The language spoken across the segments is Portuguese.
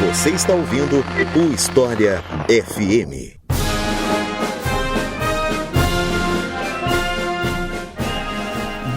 Você está ouvindo o História FM.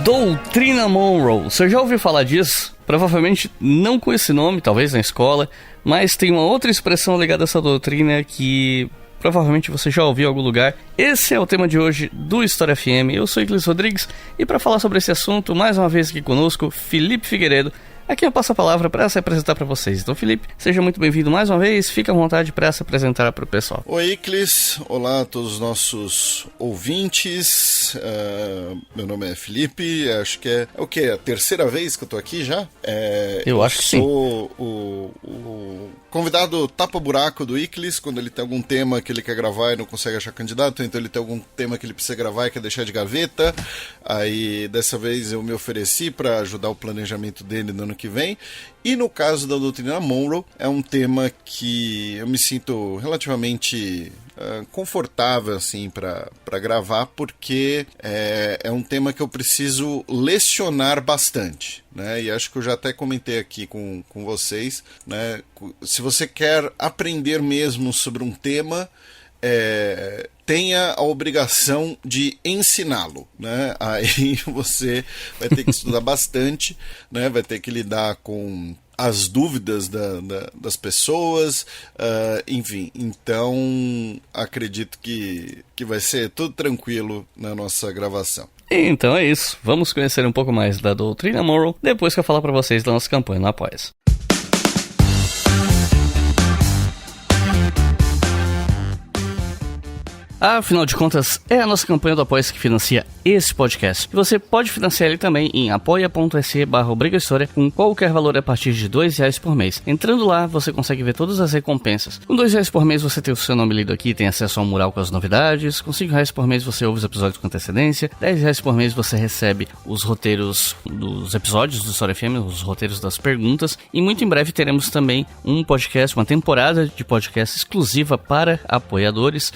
Doutrina Monroe. Você já ouviu falar disso? Provavelmente não com esse nome, talvez na escola, mas tem uma outra expressão ligada a essa doutrina que provavelmente você já ouviu em algum lugar. Esse é o tema de hoje do História FM. Eu sou Iclis Rodrigues e para falar sobre esse assunto, mais uma vez aqui conosco, Felipe Figueiredo. Aqui eu passo a palavra para se apresentar para vocês. Então, Felipe, seja muito bem-vindo mais uma vez. Fica à vontade para se apresentar para o pessoal. Oi, Iclis. Olá a todos os nossos ouvintes. Meu nome é Felipe. Acho que é o quê? A terceira vez que eu estou aqui já? Eu acho que sim. Sou o convidado tapa-buraco do Iclis, quando ele tem algum tema que ele quer gravar e não consegue achar candidato, então ele tem algum tema que ele precisa gravar e quer deixar de gaveta. Aí, dessa vez, eu me ofereci para ajudar o planejamento dele no ano que vem. E no caso da doutrina Monroe, é um tema que eu me sinto relativamente confortável assim, para gravar, porque é um tema que eu preciso lecionar bastante, né? E acho que eu já até comentei aqui com vocês, né? Se você quer aprender mesmo sobre um tema, tenha a obrigação de ensiná-lo, né? Aí você vai ter que estudar bastante, né? Vai ter que lidar com as dúvidas das pessoas, enfim, então acredito que vai ser tudo tranquilo na nossa gravação. Então é isso, vamos conhecer um pouco mais da doutrina Monroe depois que eu falar para vocês da nossa campanha no Apoia-se. Afinal de contas, é a nossa campanha do Apoia-se que financia esse podcast. E você pode financiar ele também em apoia.se/obrigahistoria com qualquer valor a partir de R$2 por mês. Entrando lá, você consegue ver todas as recompensas. Com R$2 por mês, você tem o seu nome lido aqui, tem acesso ao mural com as novidades. Com R$5 por mês, você ouve os episódios com antecedência. R$10 por mês, você recebe os roteiros dos episódios do História FM, os roteiros das perguntas. E muito em breve teremos também um podcast, uma temporada de podcast exclusiva para apoiadores.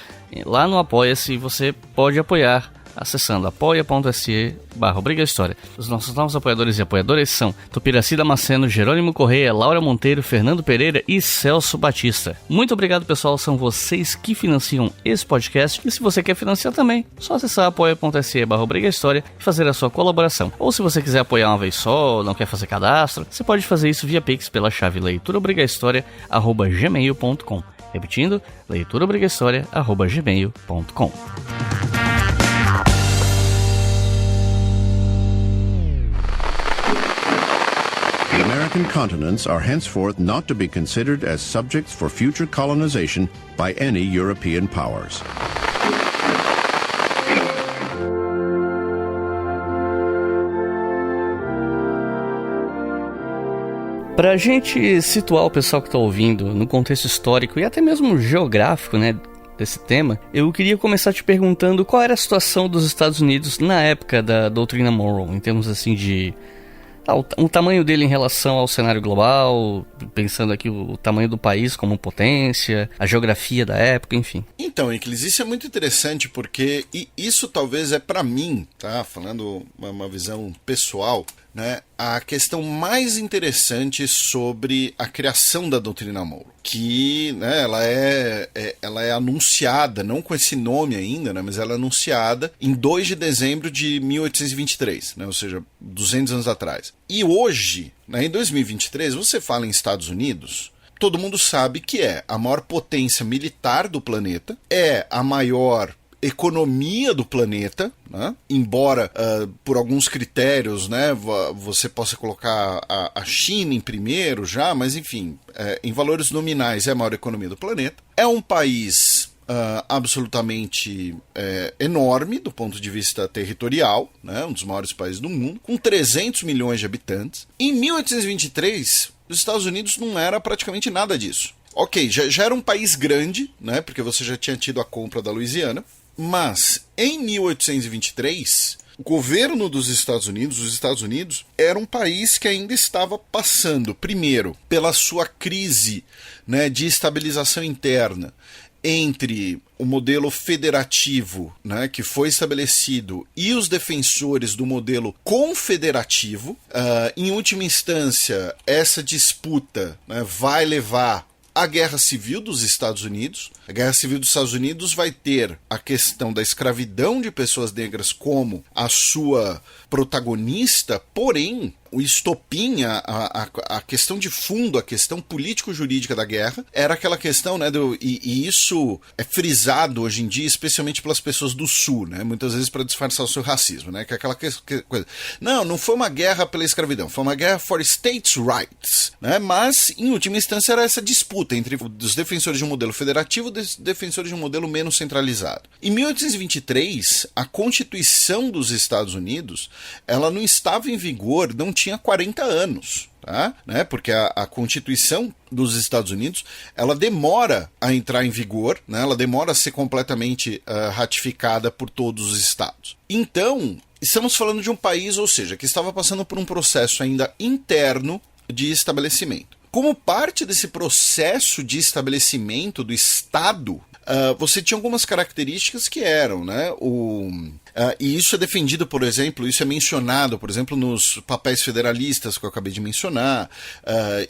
Lá no Apoia-se você pode apoiar acessando apoia.se/obrigahistoria. Os nossos novos apoiadores e apoiadoras são Tupiraci Damasceno, Jerônimo Correia, Laura Monteiro, Fernando Pereira e Celso Batista. Muito obrigado, pessoal, são vocês que financiam esse podcast. E se você quer financiar também, só acessar apoia.se/obrigahistoria e fazer a sua colaboração. Ou se você quiser apoiar uma vez só, não quer fazer cadastro, você pode fazer isso via Pix pela chave leituraobrigahistoria@gmail.com. Repetindo, leituraobrigahistoria@gmail.com. The American continents are henceforth not to be considered as subjects for future colonization by any European powers. Pra gente situar o pessoal que tá ouvindo no contexto histórico e até mesmo geográfico, né, desse tema, eu queria começar te perguntando qual era a situação dos Estados Unidos na época da doutrina Monroe, em termos assim de o tamanho dele em relação ao cenário global, pensando aqui o tamanho do país como potência, a geografia da época, enfim. Então, Iclis, isso é muito interessante porque isso talvez é para mim, tá? Falando uma visão pessoal, né? A questão mais interessante sobre a criação da doutrina Monroe, que, né, ela é anunciada, não com esse nome ainda, né, mas ela é anunciada em 2 de dezembro de 1823, né, ou seja, 200 anos atrás. E hoje, né, em 2023, você fala em Estados Unidos, todo mundo sabe que é a maior potência militar do planeta, é a maior economia do planeta, né? Embora por alguns critérios, né, você possa colocar a China em primeiro já, mas enfim, em valores nominais é a maior economia do planeta. É um país absolutamente enorme do ponto de vista territorial, né? Um dos maiores países do mundo, com 300 milhões de habitantes. Em 1823, os Estados Unidos não era praticamente nada disso. Ok, já era um país grande, né? Porque você já tinha tido a compra da Louisiana. Mas, em 1823, o governo dos Estados Unidos, os Estados Unidos, era um país que ainda estava passando, primeiro, pela sua crise, né, de estabilização interna entre o modelo federativo, né, que foi estabelecido, e os defensores do modelo confederativo. Em última instância, essa disputa, né, vai levar a Guerra Civil dos Estados Unidos. A Guerra Civil dos Estados Unidos vai ter a questão da escravidão de pessoas negras como a sua protagonista, porém o estopim, a questão de fundo, a questão político-jurídica da guerra, era aquela questão, né, e isso é frisado hoje em dia, especialmente pelas pessoas do Sul, né, muitas vezes para disfarçar o seu racismo, né, que é aquela coisa, não foi uma guerra pela escravidão, foi uma guerra for states' rights, né, mas, em última instância, era essa disputa entre os defensores de um modelo federativo e os defensores de um modelo menos centralizado. Em 1823, a Constituição dos Estados Unidos, ela não estava em vigor, não tinha 40 anos, tá? Né? Porque a Constituição dos Estados Unidos, ela demora a entrar em vigor, né? Ela demora a ser completamente ratificada por todos os estados. Então, estamos falando de um país, ou seja, que estava passando por um processo ainda interno de estabelecimento. Como parte desse processo de estabelecimento do Estado, você tinha algumas características que eram, né, e isso é defendido, por exemplo, isso é mencionado, por exemplo, nos papéis federalistas que eu acabei de mencionar,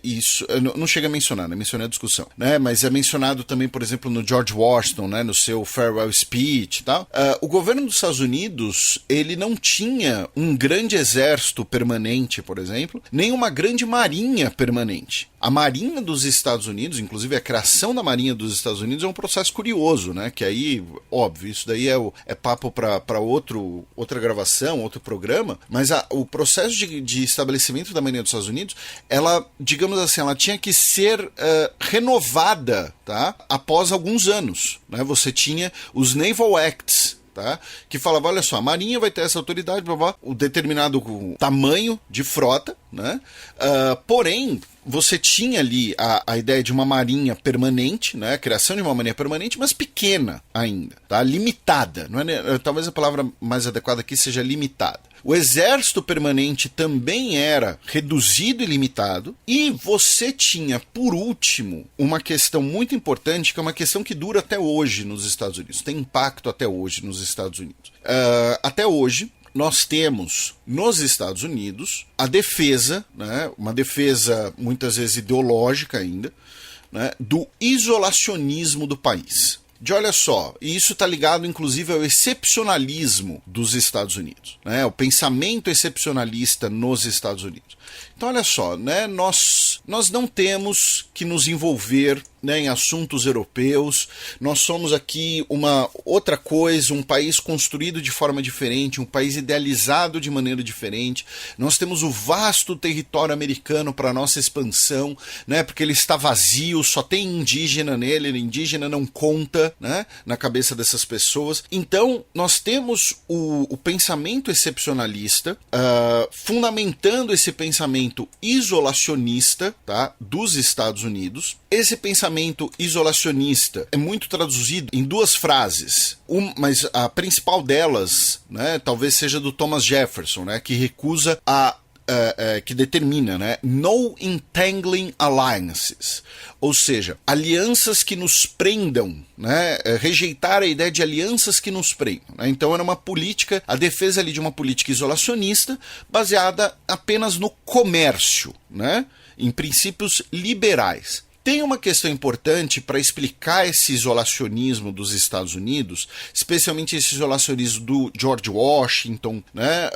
isso não chega a mencionar, né, mencionei a discussão, né, mas é mencionado também, por exemplo, no George Washington, né, no seu farewell speech e tal. O governo dos Estados Unidos, ele não tinha um grande exército permanente, por exemplo, nem uma grande marinha permanente. A Marinha dos Estados Unidos, inclusive a criação da Marinha dos Estados Unidos, é um processo curioso, né? Que aí, óbvio, isso daí é papo para outra gravação, outro programa, mas o processo de estabelecimento da Marinha dos Estados Unidos, ela, digamos assim, ela tinha que ser renovada, tá? Após alguns anos, né? Você tinha os Naval Acts, tá? Que falava, olha só, a Marinha vai ter essa autoridade, blá, blá, o determinado tamanho de frota, né? Porém, você tinha ali a ideia de uma marinha permanente, né? A criação de uma marinha permanente, mas pequena ainda, tá? Limitada. Não é, talvez a palavra mais adequada aqui seja limitada. O exército permanente também era reduzido e limitado. E você tinha, por último, uma questão muito importante, que é uma questão que dura até hoje nos Estados Unidos. Tem impacto até hoje nos Estados Unidos. Até hoje, nós temos nos Estados Unidos a defesa, né, uma defesa muitas vezes ideológica ainda, né, do isolacionismo do país. De olha só, e isso está ligado inclusive ao excepcionalismo dos Estados Unidos, né, o pensamento excepcionalista nos Estados Unidos. Então olha só, né, nós não temos que nos envolver, né, em assuntos europeus, nós somos aqui uma outra coisa, um país construído de forma diferente, um país idealizado de maneira diferente, nós temos o vasto território americano para nossa expansão, né, porque ele está vazio, só tem indígena nele, indígena não conta, né, na cabeça dessas pessoas. Então nós temos o pensamento excepcionalista, fundamentando esse pensamento isolacionista, tá, dos Estados Unidos. Esse pensamento isolacionista é muito traduzido em duas frases, mas a principal delas, né, talvez seja do Thomas Jefferson, né, que recusa que determina, né, no entangling alliances, ou seja, alianças que nos prendam, né, rejeitar a ideia de alianças que nos prendam, né? Então era uma política, a defesa ali de uma política isolacionista baseada apenas no comércio, né, em princípios liberais. Tem uma questão importante para explicar esse isolacionismo dos Estados Unidos, especialmente esse isolacionismo do George Washington, né,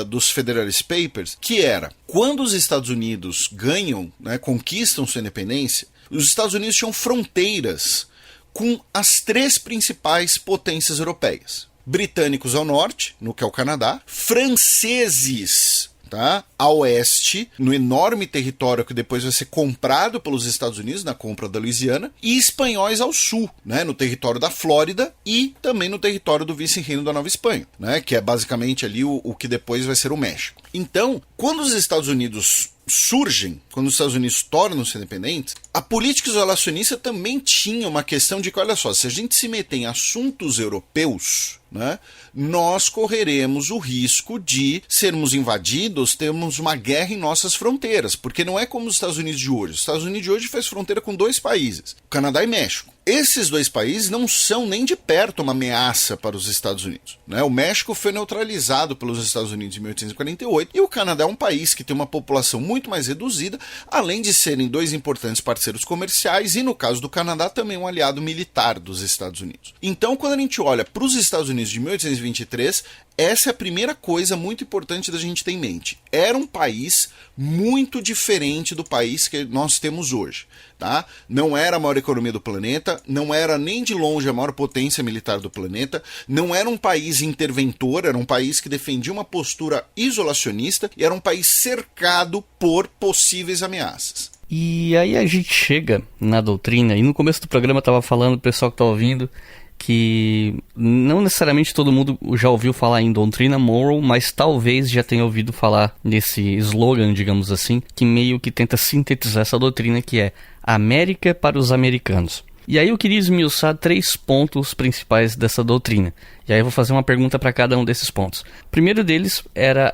dos Federalist Papers, que era, quando os Estados Unidos ganham, né, conquistam sua independência, os Estados Unidos tinham fronteiras com as três principais potências europeias. Britânicos ao norte, no que é o Canadá, franceses, tá, a oeste, no enorme território que depois vai ser comprado pelos Estados Unidos na compra da Louisiana, e espanhóis ao sul, né, no território da Flórida e também no território do vice-reino da Nova Espanha, né, que é basicamente ali o que depois vai ser o México. Então, quando os Estados Unidos surgem, quando os Estados Unidos tornam-se independentes, a política isolacionista também tinha uma questão de que, olha só, se a gente se meter em assuntos europeus, né, nós correremos o risco de sermos invadidos, termos uma guerra em nossas fronteiras, porque não é como os Estados Unidos de hoje. Os Estados Unidos de hoje faz fronteira com dois países, Canadá e México. Esses dois países não são nem de perto uma ameaça para os Estados Unidos, né? O México foi neutralizado pelos Estados Unidos em 1848 e o Canadá é um país que tem uma população muito muito mais reduzida, além de serem dois importantes parceiros comerciais e, no caso do Canadá, também um aliado militar dos Estados Unidos. Então, quando a gente olha para os Estados Unidos de 1823, essa é a primeira coisa muito importante da gente ter em mente. Era um país muito diferente do país que nós temos hoje. Tá? Não era a maior economia do planeta, não era nem de longe a maior potência militar do planeta, não era um país interventor, era um país que defendia uma postura isolacionista e era um país cercado por possíveis ameaças. E aí a gente chega na doutrina, e no começo do programa eu estava falando, o pessoal que está ouvindo, que não necessariamente todo mundo já ouviu falar em doutrina Monroe, mas talvez já tenha ouvido falar nesse slogan, digamos assim, que meio que tenta sintetizar essa doutrina, que é América para os americanos. E aí eu queria esmiuçar 3 pontos principais dessa doutrina. E aí eu vou fazer uma pergunta para cada um desses pontos. O primeiro deles era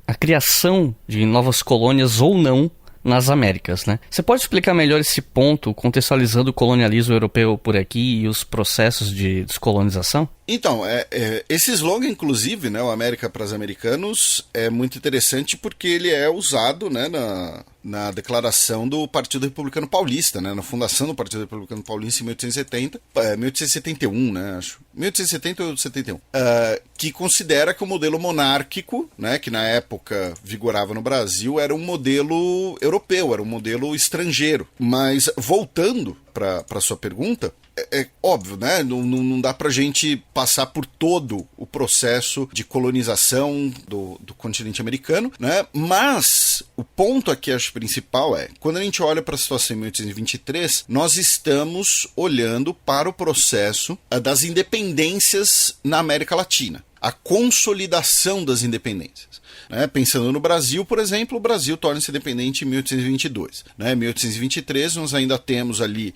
a criação de novas colônias ou não nas Américas, né? Você pode explicar melhor esse ponto, contextualizando o colonialismo europeu por aqui e os processos de descolonização? Então, esse slogan, inclusive, né, o América para os Americanos, é muito interessante porque ele é usado, né, na declaração do Partido Republicano Paulista, né, na fundação do Partido Republicano Paulista em 1871, né, acho. 1870 ou 71. Que considera que o modelo monárquico, né, que na época vigorava no Brasil, era um modelo europeu, era um modelo estrangeiro. Mas, voltando para a sua pergunta, é óbvio, né? Não dá pra gente passar por todo o processo de colonização do continente americano, né? Mas o ponto aqui, acho principal é, quando a gente olha para a situação em 1823, nós estamos olhando para o processo das independências na América Latina, a consolidação das independências. Né? Pensando no Brasil, por exemplo, o Brasil torna-se independente em 1822. Né? Em 1823, nós ainda temos ali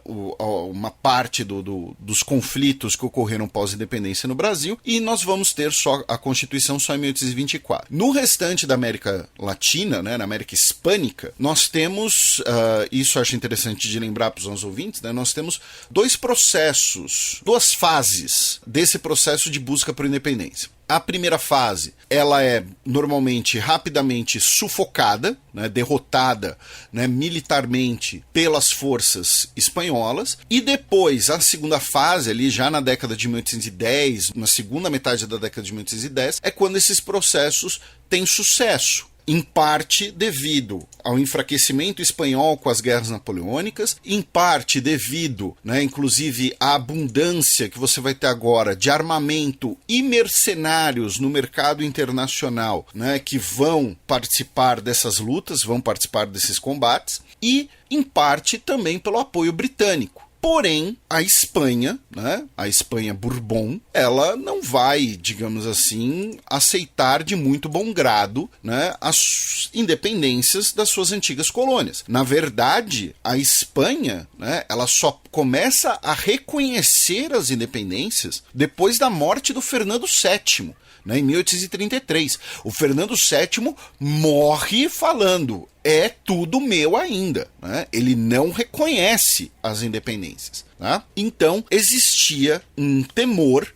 uma parte dos conflitos que ocorreram pós-independência no Brasil, e nós vamos ter só a Constituição só em 1824. No restante da América Latina, né, na América Hispânica, nós temos, isso eu acho interessante de lembrar para os nossos ouvintes, né, nós temos 2 processos, 2 fases desse processo de busca por independência. A primeira fase, ela é normalmente rapidamente sufocada, né, derrotada, né, militarmente pelas forças espanholas, e depois a segunda fase, ali já na década de 1810, na segunda metade da década de 1810, é quando esses processos têm sucesso. Em parte devido ao enfraquecimento espanhol com as guerras napoleônicas, em parte devido, né, inclusive, à abundância que você vai ter agora de armamento e mercenários no mercado internacional, né, que vão participar dessas lutas, vão participar desses combates, e em parte também pelo apoio britânico. Porém, a Espanha, né, a Espanha Bourbon, ela não vai, digamos assim, aceitar de muito bom grado, né, as independências das suas antigas colônias. Na verdade, a Espanha, né, ela só começa a reconhecer as independências depois da morte do Fernando VII. Em 1833, o Fernando VII morre falando, é tudo meu ainda. Né? Ele não reconhece as independências. Tá? Então, existia um temor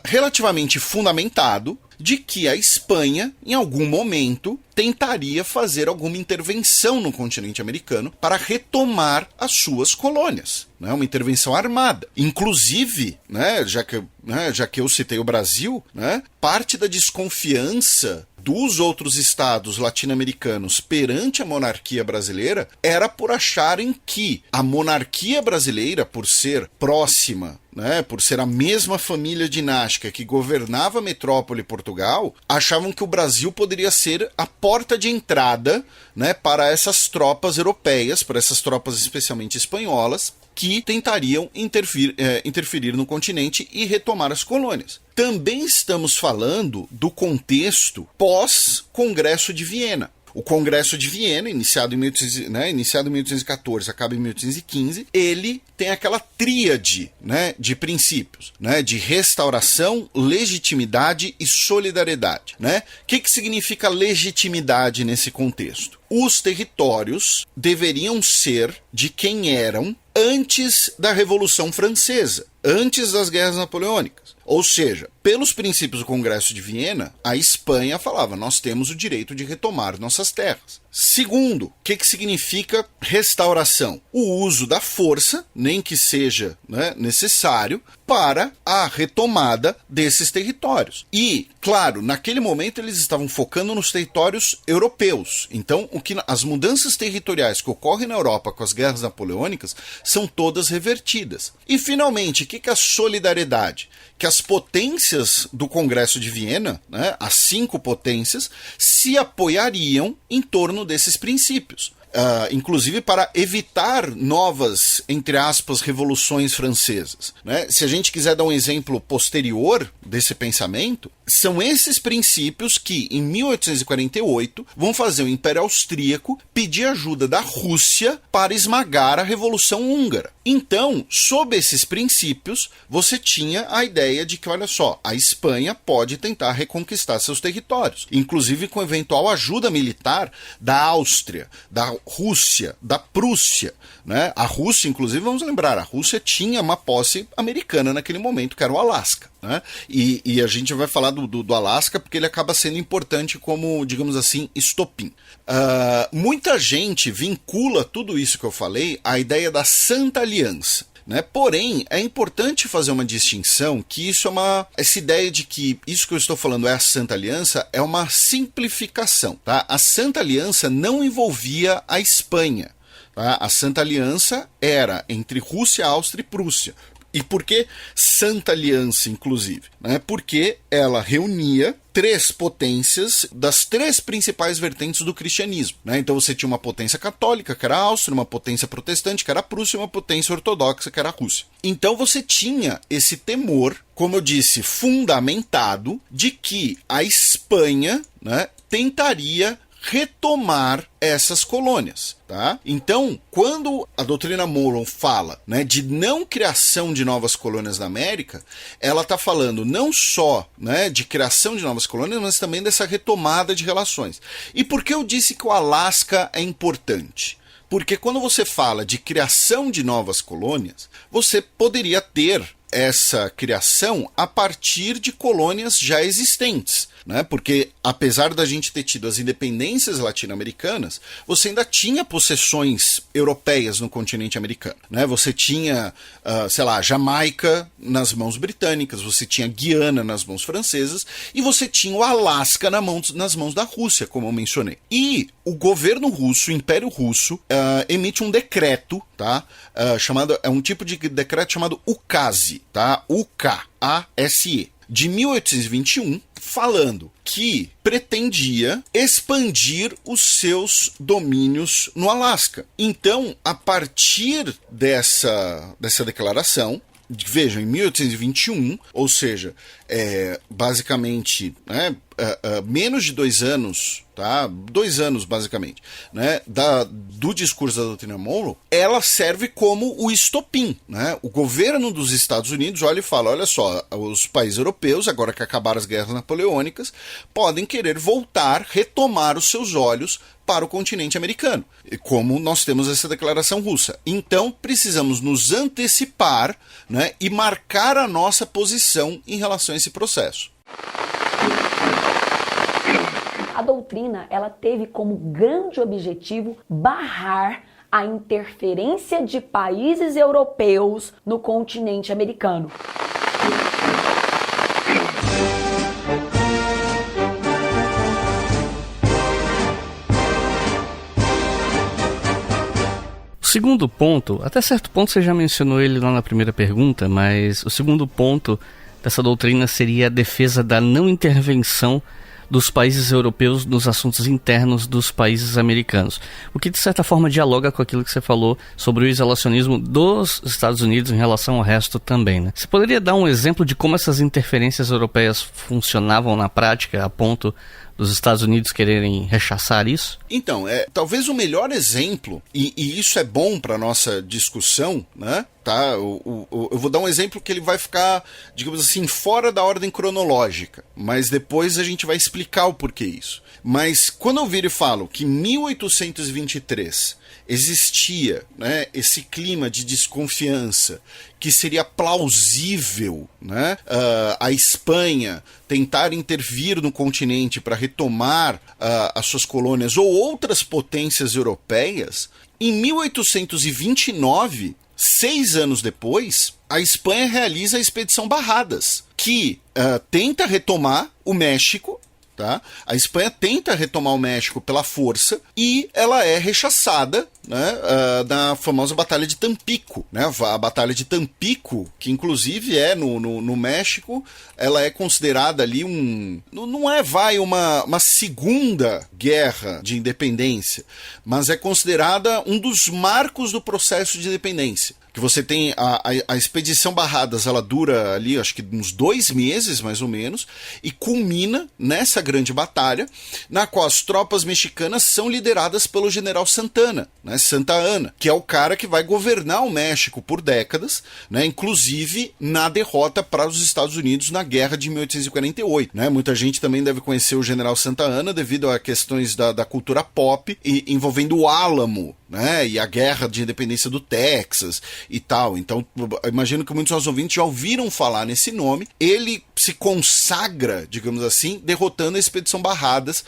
relativamente fundamentado de que a Espanha, em algum momento, tentaria fazer alguma intervenção no continente americano para retomar as suas colônias, né? Uma intervenção armada. Inclusive, né, já que eu citei o Brasil, né, parte da desconfiança dos outros estados latino-americanos perante a monarquia brasileira era por acharem que a monarquia brasileira, por ser próxima, né, por ser a mesma família dinástica que governava a metrópole Portugal, achavam que o Brasil poderia ser a porta de entrada, né, para essas tropas europeias, para essas tropas especialmente espanholas, que tentariam interferir no continente e retomar as colônias. Também estamos falando do contexto pós-Congresso de Viena. O Congresso de Viena, iniciado em 1814, acaba em 1815, ele tem aquela tríade, né, de princípios, né, de restauração, legitimidade e solidariedade. Né? O que significa legitimidade nesse contexto? Os territórios deveriam ser de quem eram antes da Revolução Francesa, antes das guerras napoleônicas. Ou seja, pelos princípios do Congresso de Viena, a Espanha falava, nós temos o direito de retomar nossas terras. Segundo, o que significa restauração? O uso da força, nem que seja, né, necessário, para a retomada desses territórios. E, claro, naquele momento eles estavam focando nos territórios europeus. Então, as mudanças territoriais que ocorrem na Europa com as guerras napoleônicas são todas revertidas. E, finalmente, o que é a solidariedade? Que as potências do Congresso de Viena, né, as 5 potências, se apoiariam em torno desses princípios. Inclusive para evitar novas, entre aspas, revoluções francesas, né? Se a gente quiser dar um exemplo posterior desse pensamento, são esses princípios que, em 1848, vão fazer o Império Austríaco pedir ajuda da Rússia para esmagar a Revolução Húngara. Então, sob esses princípios, você tinha a ideia de que, olha só, a Espanha pode tentar reconquistar seus territórios, inclusive com eventual ajuda militar da Áustria, da Rússia, da Prússia, né? A Rússia, inclusive, vamos lembrar, a Rússia tinha uma posse americana naquele momento, que era o Alasca, né? E a gente vai falar do Alasca porque ele acaba sendo importante como, digamos assim, estopim. Muita gente vincula tudo isso que eu falei à ideia da Santa Aliança. Né? Porém, é importante fazer uma distinção que essa ideia de que isso que eu estou falando é a Santa Aliança é uma simplificação. Tá? A Santa Aliança não envolvia a Espanha. Tá? A Santa Aliança era entre Rússia, Áustria e Prússia. E por que Santa Aliança, inclusive? Né? Porque ela reunia 3 potências das 3 principais vertentes do cristianismo. Né? Então você tinha uma potência católica, que era a Áustria, uma potência protestante, que era a Prússia, e uma potência ortodoxa, que era a Rússia. Então você tinha esse temor, como eu disse, fundamentado, de que a Espanha, né, tentaria retomar essas colônias, tá? Então, quando a doutrina Monroe fala, né, de não criação de novas colônias na América, ela está falando não só, né, de criação de novas colônias, mas também dessa retomada de relações. E por que eu disse que o Alasca é importante? Porque quando você fala de criação de novas colônias, você poderia ter essa criação a partir de colônias já existentes, né? Porque apesar da gente ter tido as independências latino-americanas, você ainda tinha possessões europeias no continente americano, né? Você tinha, Jamaica nas mãos britânicas, você tinha Guiana nas mãos francesas e você tinha o Alasca nas mãos da Rússia, como eu mencionei. E o governo russo, o Império Russo, emite um decreto, tá? É um tipo de decreto chamado Ukase, tá? UKASE, de 1821, falando que pretendia expandir os seus domínios no Alasca. Então, a partir dessa declaração, vejam, em 1821, ou seja, basicamente, né, menos de 2 anos, tá? 2 anos basicamente, né, do discurso da doutrina Monroe, ela serve como o estopim, né? O governo dos Estados Unidos olha e fala, olha só, os países europeus, agora que acabaram as guerras napoleônicas, podem querer voltar, retomar os seus olhos para o continente americano, como nós temos essa declaração russa. Então, precisamos nos antecipar, né, e marcar a nossa posição em relação a esse processo. A doutrina, ela teve como grande objetivo barrar a interferência de países europeus no continente americano. O segundo ponto, até certo ponto você já mencionou ele lá na primeira pergunta, mas o segundo ponto dessa doutrina seria a defesa da não intervenção dos países europeus nos assuntos internos dos países americanos. O que de certa forma dialoga com aquilo que você falou sobre o isolacionismo dos Estados Unidos em relação ao resto também, né? Você poderia dar um exemplo de como essas interferências europeias funcionavam na prática a ponto dos Estados Unidos quererem rechaçar isso? Então, talvez o melhor exemplo, e isso é bom para a nossa discussão, né? Tá? Eu vou dar um exemplo que ele vai ficar, digamos assim, fora da ordem cronológica, mas depois a gente vai explicar o porquê isso. Mas quando eu viro e falo que em 1823 existia, né, esse clima de desconfiança que seria plausível, né, a Espanha tentar intervir no continente para retomar as suas colônias ou outras potências europeias, em 1829, 6 anos depois, a Espanha realiza a Expedição Barradas, que tenta retomar o México. Tá? A Espanha tenta retomar o México pela força e ela é rechaçada, né, na famosa Batalha de Tampico. Né? A Batalha de Tampico, que inclusive é no México, ela é considerada ali uma segunda guerra de independência, mas é considerada um dos marcos do processo de independência. Que você tem a Expedição Barradas, ela dura ali, acho que uns 2 meses, mais ou menos, e culmina nessa grande batalha, na qual as tropas mexicanas são lideradas pelo general Santana, né, Santa Anna, que é o cara que vai governar o México por décadas, né, inclusive na derrota para os Estados Unidos na Guerra de 1848. Né? Muita gente também deve conhecer o general Santa Anna devido a questões da cultura pop envolvendo o Álamo, né, e a Guerra de Independência do Texas e tal. Então, imagino que muitos dos ouvintes já ouviram falar nesse nome. Ele se consagra, digamos assim, derrotando a Expedição Barradas,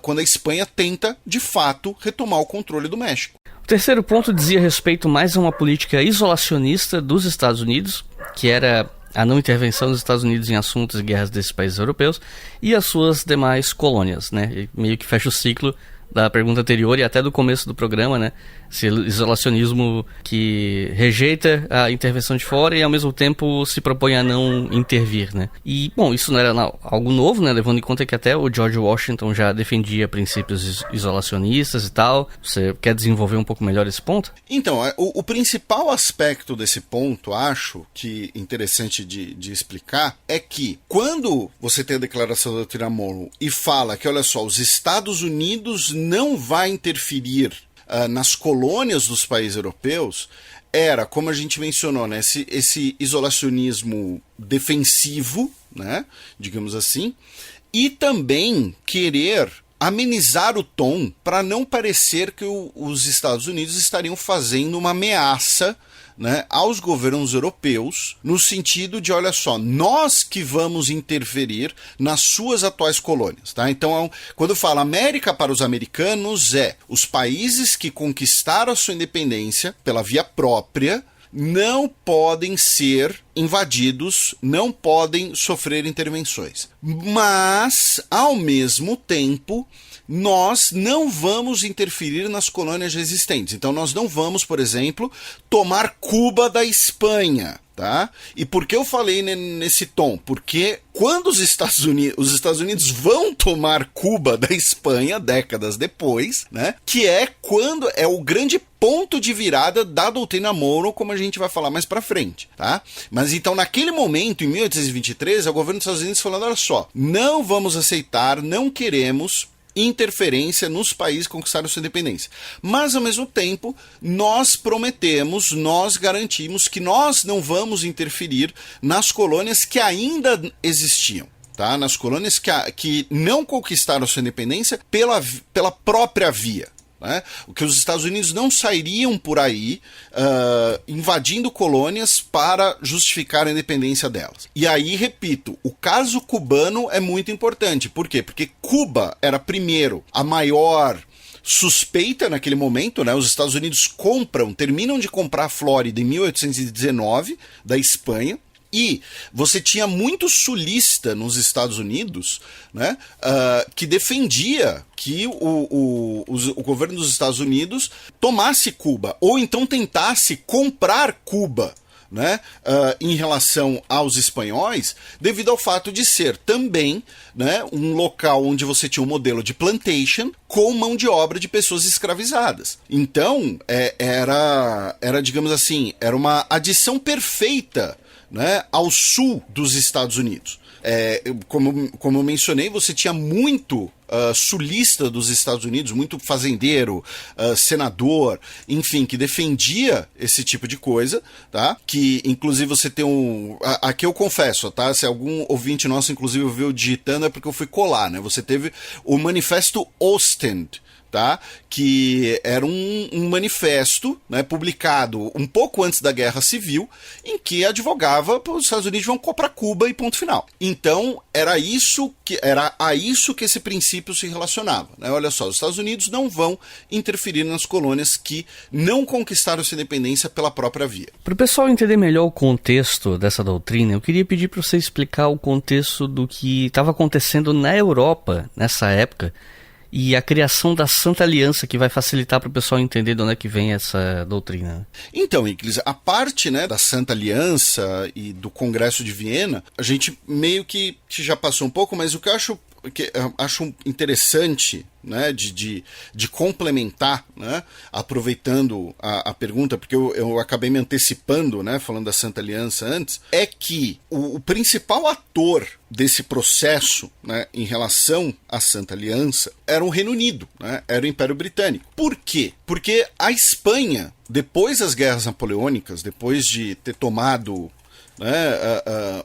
quando a Espanha tenta, de fato, retomar o controle do México. O terceiro ponto dizia respeito mais a uma política isolacionista dos Estados Unidos, que era a não intervenção dos Estados Unidos em assuntos e guerras desses países europeus, e as suas demais colônias, né? E meio que fecha o ciclo da pergunta anterior e até do começo do programa, né? Esse isolacionismo que rejeita a intervenção de fora e ao mesmo tempo se propõe a não intervir, né? E, bom, isso não era algo novo, né? Levando em conta que até o George Washington já defendia princípios isolacionistas e tal. Você quer desenvolver um pouco melhor esse ponto? Então, o principal aspecto desse ponto, acho que interessante de explicar, é que quando você tem a declaração da doutrina Monroe e fala que, olha só, os Estados Unidos não vai interferir nas colônias dos países europeus, era, como a gente mencionou, né, esse isolacionismo defensivo, né, digamos assim, e também querer amenizar o tom para não parecer que os Estados Unidos estariam fazendo uma ameaça, né, aos governos europeus, no sentido de, olha só, nós que vamos interferir nas suas atuais colônias. Tá? Então, quando fala América para os americanos, os países que conquistaram a sua independência pela via própria não podem ser invadidos, não podem sofrer intervenções. Mas, ao mesmo tempo, nós não vamos interferir nas colônias existentes. Então nós não vamos, por exemplo, tomar Cuba da Espanha. Tá? E por que eu falei nesse tom? Porque quando os Estados Unidos vão tomar Cuba da Espanha, décadas depois, né, que é quando é o grande ponto de virada da doutrina Monroe, como a gente vai falar mais pra frente, tá? Mas então, naquele momento, em 1823, o governo dos Estados Unidos falando, olha só, não vamos aceitar, não queremos interferência nos países que conquistaram sua independência. Mas, ao mesmo tempo, nós prometemos, nós garantimos que nós não vamos interferir nas colônias que ainda existiam. Tá? Nas colônias que não conquistaram sua independência pela própria via. Né? O que os Estados Unidos não sairiam por aí invadindo colônias para justificar a independência delas. E aí, repito, o caso cubano é muito importante. Por quê? Porque Cuba era, primeiro, a maior suspeita naquele momento, né? Os Estados Unidos terminam de comprar a Flórida em 1819, da Espanha. E você tinha muito sulista nos Estados Unidos, né, que defendia que o governo dos Estados Unidos tomasse Cuba, ou então tentasse comprar Cuba, né, em relação aos espanhóis, devido ao fato de ser também, né, um local onde você tinha um modelo de plantation com mão de obra de pessoas escravizadas. Então, era, digamos assim, era uma adição perfeita, né, ao sul dos Estados Unidos. Como eu mencionei, você tinha muito sulista dos Estados Unidos, muito fazendeiro, senador, enfim, que defendia esse tipo de coisa, tá? Que, inclusive, você tem aqui eu confesso, tá? Se algum ouvinte nosso, inclusive, viu digitando, é porque eu fui colar, né? Você teve o Manifesto Ostend, tá? Que era um manifesto, né, publicado um pouco antes da Guerra Civil, em que advogava para os Estados Unidos vão comprar Cuba e ponto final. Então, era a isso que esse princípio se relacionava, né? Olha só, os Estados Unidos não vão interferir nas colônias que não conquistaram sua independência pela própria via. Para o pessoal entender melhor o contexto dessa doutrina, eu queria pedir para você explicar o contexto do que estava acontecendo na Europa nessa época e a criação da Santa Aliança, que vai facilitar para o pessoal entender de onde é que vem essa doutrina. Então, Iclis, a parte, né, da Santa Aliança e do Congresso de Viena, a gente meio que já passou um pouco, mas o que eu acho interessante, né, de complementar, né, aproveitando a pergunta, porque eu acabei me antecipando, né, falando da Santa Aliança antes, é que o principal ator desse processo, né, em relação à Santa Aliança era o Reino Unido, né, era o Império Britânico. Por quê? Porque a Espanha, depois das guerras napoleônicas, depois de ter tomado, né,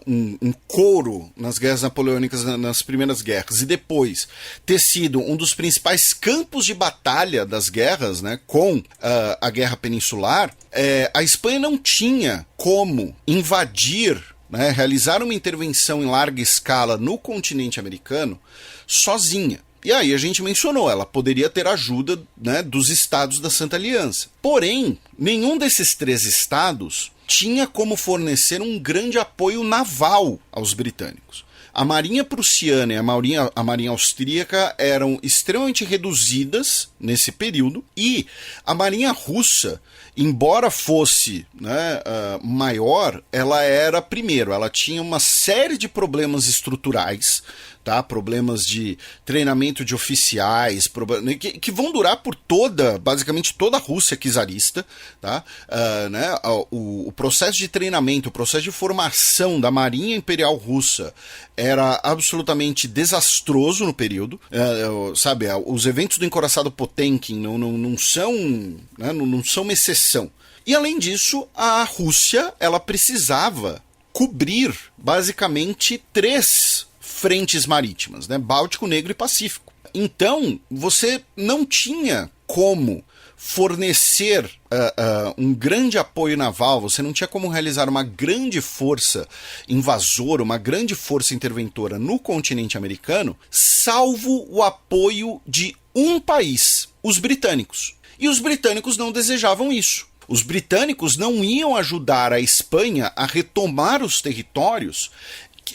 um couro nas guerras napoleônicas, nas primeiras guerras, e depois ter sido um dos principais campos de batalha das guerras, né, com a Guerra Peninsular, a Espanha não tinha como invadir, né, realizar uma intervenção em larga escala no continente americano sozinha. E aí a gente mencionou, ela poderia ter ajuda, né, dos estados da Santa Aliança. Porém, nenhum desses 3 estados tinha como fornecer um grande apoio naval aos britânicos. A marinha prussiana e a marinha austríaca eram extremamente reduzidas nesse período, e a marinha russa, embora fosse, né, maior, ela tinha uma série de problemas estruturais, tá? Problemas de treinamento de oficiais, que vão durar por basicamente toda a Rússia czarista, tá? Né? O processo de treinamento, o processo de formação da Marinha Imperial Russa era absolutamente desastroso no período, sabe? Os eventos do encouraçado Potemkin não são uma exceção. E além disso, a Rússia, ela precisava cobrir basicamente 3 frentes marítimas, né? Báltico, Negro e Pacífico. Então, você não tinha como fornecer um grande apoio naval, você não tinha como realizar uma grande força invasora, uma grande força interventora no continente americano, salvo o apoio de um país, os britânicos. E os britânicos não desejavam isso. Os britânicos não iam ajudar a Espanha a retomar os territórios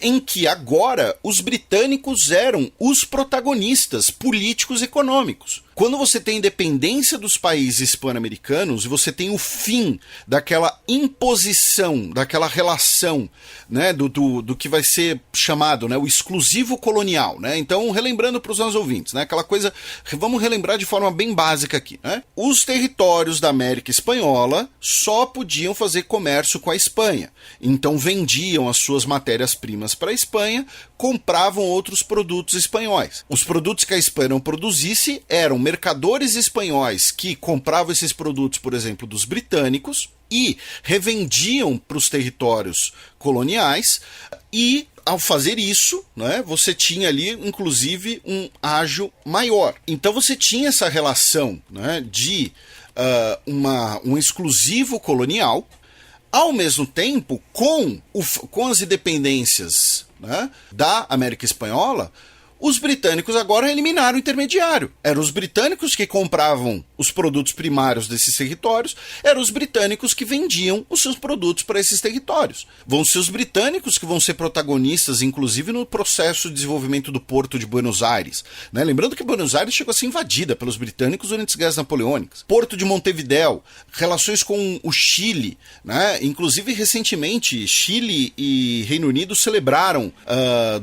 em que agora os britânicos eram os protagonistas políticos e econômicos. Quando você tem independência dos países hispano-americanos e você tem o fim daquela imposição, daquela relação, né, do que vai ser chamado, né, o exclusivo colonial, né? Então, relembrando para os nossos ouvintes, né, aquela coisa, vamos relembrar de forma bem básica aqui, né? Os territórios da América Espanhola só podiam fazer comércio com a Espanha. Então, vendiam as suas matérias-primas para a Espanha, compravam outros produtos espanhóis. Os produtos que a Espanha não produzisse eram mercadores espanhóis que compravam esses produtos, por exemplo, dos britânicos e revendiam para os territórios coloniais, e ao fazer isso, né, você tinha ali, inclusive, um ágio maior. Então você tinha essa relação, né, de um exclusivo colonial, ao mesmo tempo, com as independências, né, da América Espanhola. Os britânicos agora eliminaram o intermediário. Eram os britânicos que compravam os produtos primários desses territórios, eram os britânicos que vendiam os seus produtos para esses territórios. Vão ser os britânicos que vão ser protagonistas, inclusive no processo de desenvolvimento do Porto de Buenos Aires, né? Lembrando que Buenos Aires chegou a ser invadida pelos britânicos durante as guerras napoleônicas. Porto de Montevidéu, relações com o Chile, né? Inclusive recentemente Chile e Reino Unido celebraram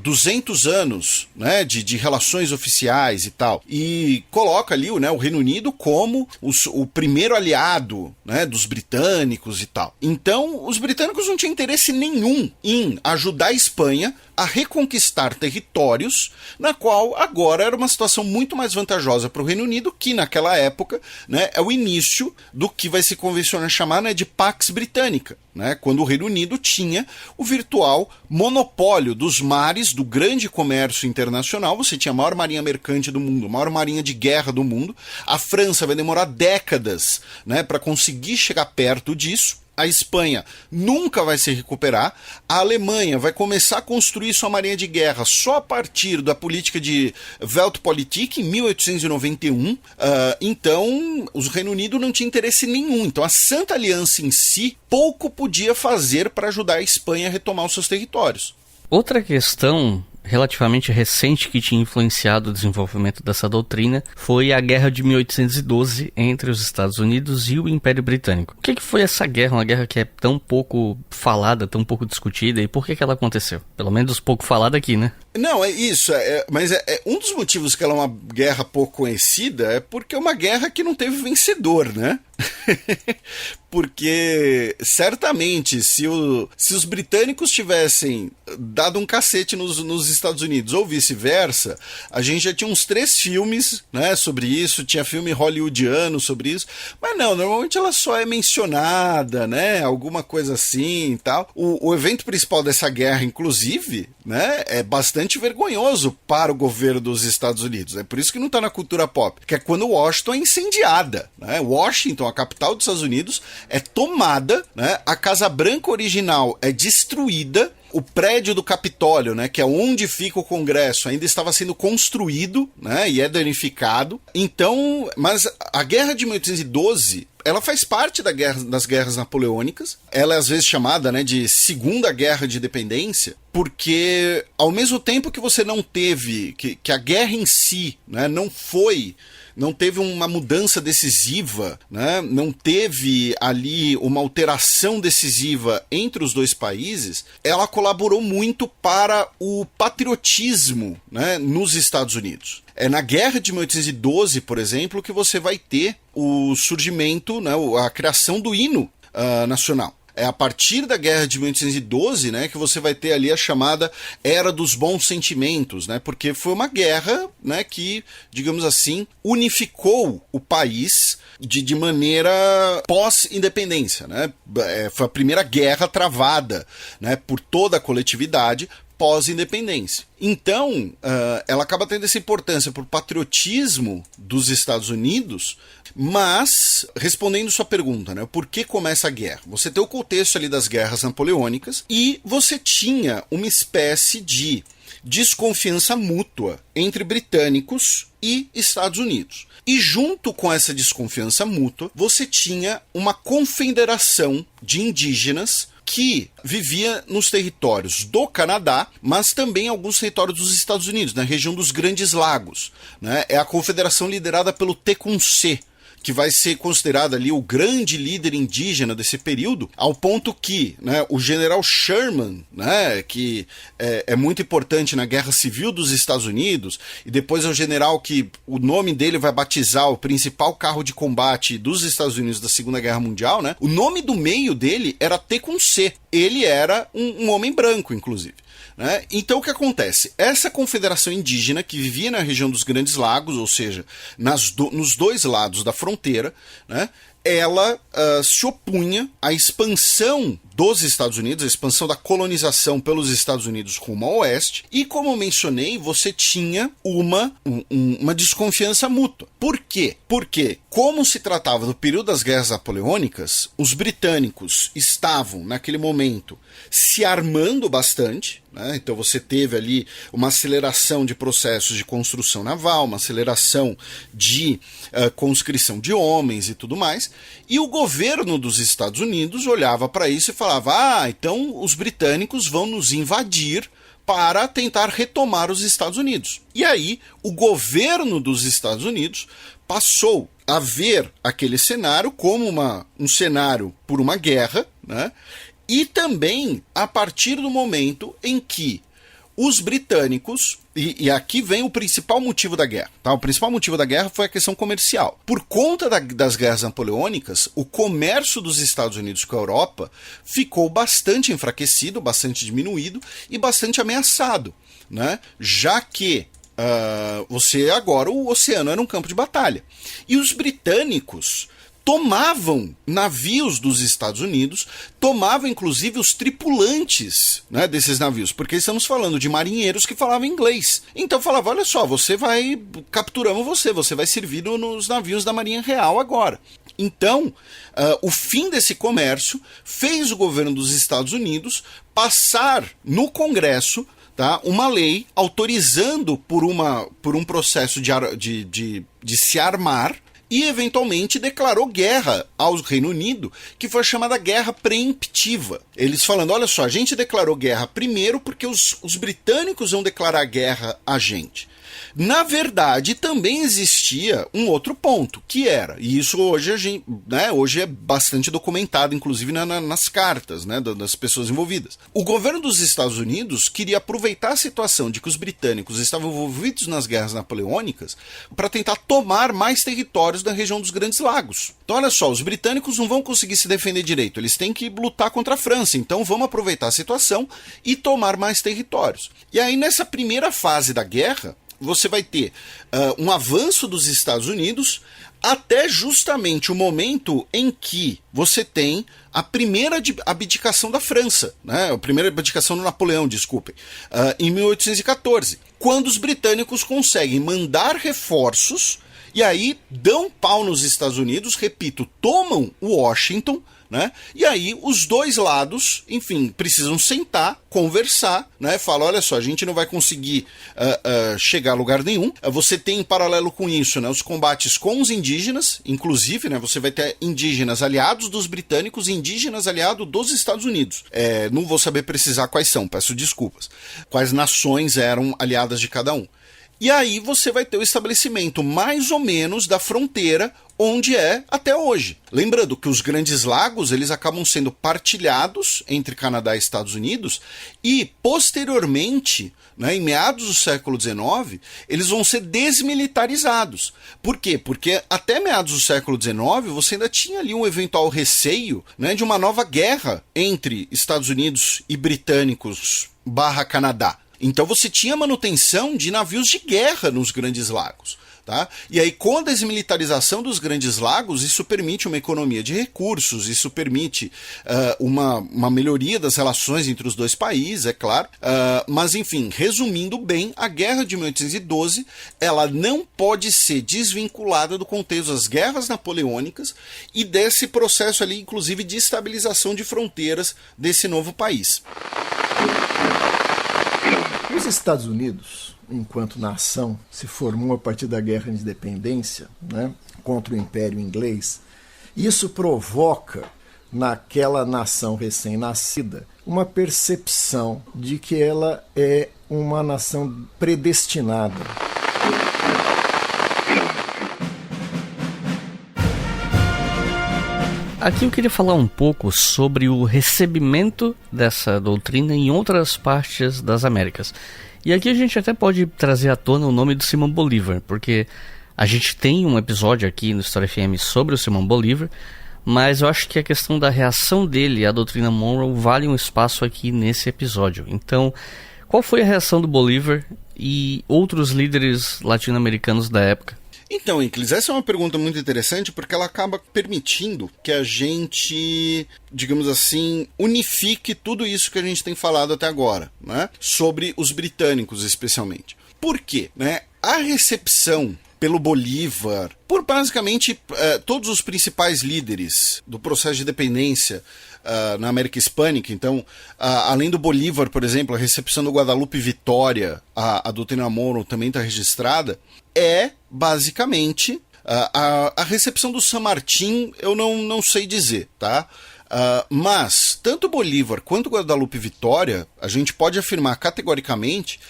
200 anos, né, de relações oficiais e tal, e coloca ali, né, o Reino Unido como o primeiro aliado, né, dos britânicos e tal. Então, os britânicos não tinham interesse nenhum em ajudar a Espanha a reconquistar territórios, na qual agora era uma situação muito mais vantajosa para o Reino Unido, que naquela época, né, é o início do que vai se convencionar chamar, né, de Pax Britânica, né, quando o Reino Unido tinha o virtual monopólio dos mares, do grande comércio internacional. Você tinha a maior marinha mercante do mundo, a maior marinha de guerra do mundo. A França vai demorar décadas, né, para conseguir chegar perto disso. A Espanha nunca vai se recuperar. A Alemanha vai começar a construir sua marinha de guerra só a partir da política de Weltpolitik, em 1891. Então, o Reino Unido não tinha interesse nenhum. Então, a Santa Aliança em si pouco podia fazer para ajudar a Espanha a retomar os seus territórios. Outra questão relativamente recente que tinha influenciado o desenvolvimento dessa doutrina foi a Guerra de 1812 entre os Estados Unidos e o Império Britânico. O que foi essa guerra? Uma guerra que é tão pouco falada, tão pouco discutida, e por que ela aconteceu? Pelo menos pouco falada aqui, né? Não, é isso, mas um dos motivos que ela é uma guerra pouco conhecida é porque é uma guerra que não teve vencedor, né? Porque certamente se os britânicos tivessem dado um cacete nos Estados Unidos ou vice-versa, a gente já tinha uns 3 filmes, né, sobre isso, tinha filme hollywoodiano sobre isso, mas não, normalmente ela só é mencionada, né, alguma coisa assim e tal. O evento principal dessa guerra, inclusive, né, é bastante vergonhoso para o governo dos Estados Unidos, é por isso que não está na cultura pop, que é quando Washington é incendiada, né? Washington, a capital dos Estados Unidos, é tomada, né? A Casa Branca original é destruída, o prédio do Capitólio, né, que é onde fica o Congresso, ainda estava sendo construído, né, e é danificado. Então, mas a Guerra de 1812, ela faz parte das guerras napoleônicas. Ela é às vezes chamada, né, de Segunda Guerra de Independência, porque ao mesmo tempo que você não teve, que a guerra em si, né, não teve uma mudança decisiva, né? Não teve ali uma alteração decisiva entre os dois países, ela colaborou muito para o patriotismo, né, nos Estados Unidos. É na Guerra de 1812, por exemplo, que você vai ter o surgimento, né, a criação do hino nacional. É a partir da Guerra de 1812, né, que você vai ter ali a chamada Era dos Bons Sentimentos, né, porque foi uma guerra, né, que, digamos assim, unificou o país de maneira pós-independência, né. Foi a primeira guerra travada, né, por toda a coletividade pós-independência. Então, ela acaba tendo essa importância para o patriotismo dos Estados Unidos, mas, respondendo sua pergunta, né, por que começa a guerra? Você tem o contexto ali das guerras napoleônicas e você tinha uma espécie de desconfiança mútua entre britânicos e Estados Unidos. E junto com essa desconfiança mútua, você tinha uma confederação de indígenas que vivia nos territórios do Canadá, mas também em alguns territórios dos Estados Unidos, na região dos Grandes Lagos, né? É a confederação liderada pelo Tecumseh, que vai ser considerado ali o grande líder indígena desse período, ao ponto que, né, o general Sherman, né, que é muito importante na Guerra Civil dos Estados Unidos, e depois é o general que o nome dele vai batizar o principal carro de combate dos Estados Unidos da Segunda Guerra Mundial, né, o nome do meio dele era Tecumseh. Ele era um homem branco, inclusive. Né? Então o que acontece? Essa confederação indígena que vivia na região dos Grandes Lagos, ou seja, nos dois lados da fronteira, né, ela se opunha à expansão dos Estados Unidos, a expansão da colonização pelos Estados Unidos rumo ao oeste, e como eu mencionei, você tinha uma desconfiança mútua. Por quê? Porque, como se tratava do período das guerras napoleônicas, os britânicos estavam, naquele momento, se armando bastante, né? Então você teve ali uma aceleração de processos de construção naval, uma aceleração de conscrição de homens e tudo mais, e o governo dos Estados Unidos olhava para isso e falava, então os britânicos vão nos invadir para tentar retomar os Estados Unidos. E aí o governo dos Estados Unidos passou a ver aquele cenário como um cenário por uma guerra, né? E também a partir do momento em que os britânicos, e aqui vem o principal motivo da guerra, tá? O principal motivo da guerra foi a questão comercial. Por conta das guerras napoleônicas, o comércio dos Estados Unidos com a Europa ficou bastante enfraquecido, bastante diminuído e bastante ameaçado, né? Já que agora o oceano era um campo de batalha. E os britânicos tomavam navios dos Estados Unidos, tomavam inclusive os tripulantes, né, desses navios, porque estamos falando de marinheiros que falavam inglês. Então falava, olha só, capturamos você vai servir nos navios da Marinha Real agora. Então, o fim desse comércio fez o governo dos Estados Unidos passar no Congresso, tá, uma lei autorizando por um processo de se armar, e eventualmente declarou guerra ao Reino Unido, que foi chamada guerra preemptiva. Eles falando, olha só, a gente declarou guerra primeiro porque os britânicos vão declarar guerra a gente. Na verdade, também existia um outro ponto, que era, e isso hoje, hoje é bastante documentado, inclusive nas cartas, né, das pessoas envolvidas. O governo dos Estados Unidos queria aproveitar a situação de que os britânicos estavam envolvidos nas guerras napoleônicas para tentar tomar mais territórios da região dos Grandes Lagos. Então, olha só, os britânicos não vão conseguir se defender direito, eles têm que lutar contra a França, então vamos aproveitar a situação e tomar mais territórios. E aí, nessa primeira fase da guerra, você vai ter um avanço dos Estados Unidos até justamente o momento em que você tem a primeira abdicação da França, né? A primeira abdicação do Napoleão, desculpem, em 1814, quando os britânicos conseguem mandar reforços e aí dão pau nos Estados Unidos, repito, tomam Washington, né? E aí os dois lados, enfim, precisam sentar, conversar, né? Falam, olha só, a gente não vai conseguir chegar a lugar nenhum. Você tem em paralelo com isso, né, os combates com os indígenas, inclusive, né, você vai ter indígenas aliados dos britânicos e indígenas aliados dos Estados Unidos. Não vou saber precisar quais são, peço desculpas. Quais nações eram aliadas de cada um. E aí você vai ter o estabelecimento mais ou menos da fronteira onde é até hoje. Lembrando que os Grandes Lagos eles acabam sendo partilhados entre Canadá e Estados Unidos e, posteriormente, né, em meados do século XIX, eles vão ser desmilitarizados. Por quê? Porque até meados do século XIX você ainda tinha ali um eventual receio, né, de uma nova guerra entre Estados Unidos e britânicos / Canadá. Então você tinha manutenção de navios de guerra nos Grandes Lagos. Tá? E aí, com a desmilitarização dos Grandes Lagos, isso permite uma economia de recursos, isso permite uma melhoria das relações entre os dois países, é claro. Mas, enfim, resumindo bem, a Guerra de 1812 ela não pode ser desvinculada do contexto das guerras napoleônicas e desse processo ali, inclusive, de estabilização de fronteiras desse novo país. Os Estados Unidos, enquanto nação, se formou a partir da Guerra de Independência, né, contra o Império Inglês. Isso provoca, naquela nação recém-nascida, uma percepção de que ela é uma nação predestinada. Aqui eu queria falar um pouco sobre o recebimento dessa doutrina em outras partes das Américas. E aqui a gente até pode trazer à tona o nome do Simão Bolívar, porque a gente tem um episódio aqui no História FM sobre o Simão Bolívar, mas eu acho que a questão da reação dele à doutrina Monroe vale um espaço aqui nesse episódio. Então, qual foi a reação do Bolívar e outros líderes latino-americanos da época? Então, Inclis, essa é uma pergunta muito interessante porque ela acaba permitindo que a gente, digamos assim, unifique tudo isso que a gente tem falado até agora, né? Sobre os britânicos especialmente. Por quê? Né? A recepção pelo Bolívar, por basicamente todos os principais líderes do processo de independência na América Hispânica. Então, além do Bolívar, por exemplo, a recepção do Guadalupe Vitória, a doutrina Monroe também está registrada, é basicamente a recepção do San Martín, eu não sei dizer, tá? Mas tanto Bolívar quanto Guadalupe Vitória, a gente pode afirmar categoricamente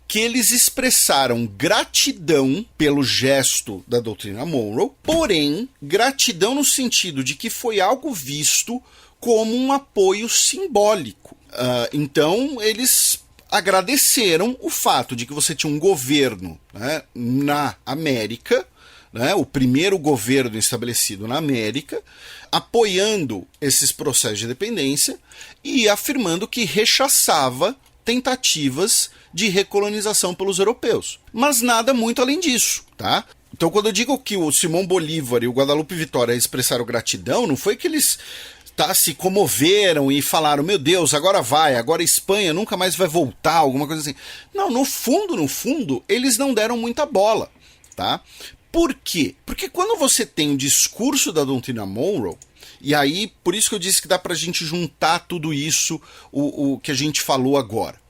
que eles expressaram gratidão pelo gesto da doutrina Monroe, porém, gratidão no sentido de que foi algo visto como um apoio simbólico. Então, eles agradeceram o fato de que você tinha um governo, né, na América, né, o primeiro governo estabelecido na América, apoiando esses processos de independência e afirmando que rechaçava tentativas de recolonização pelos europeus. Mas nada muito além disso, tá? Então, quando eu digo que o Simão Bolívar e o Guadalupe Vitória expressaram gratidão, não foi que eles se comoveram e falaram, meu Deus, agora a Espanha nunca mais vai voltar, alguma coisa assim. Não, no fundo, eles não deram muita bola, tá? Por quê? Porque quando você tem o discurso da doutrina Monroe, e aí, por isso que eu disse que dá pra gente juntar tudo isso, o que a gente falou agora.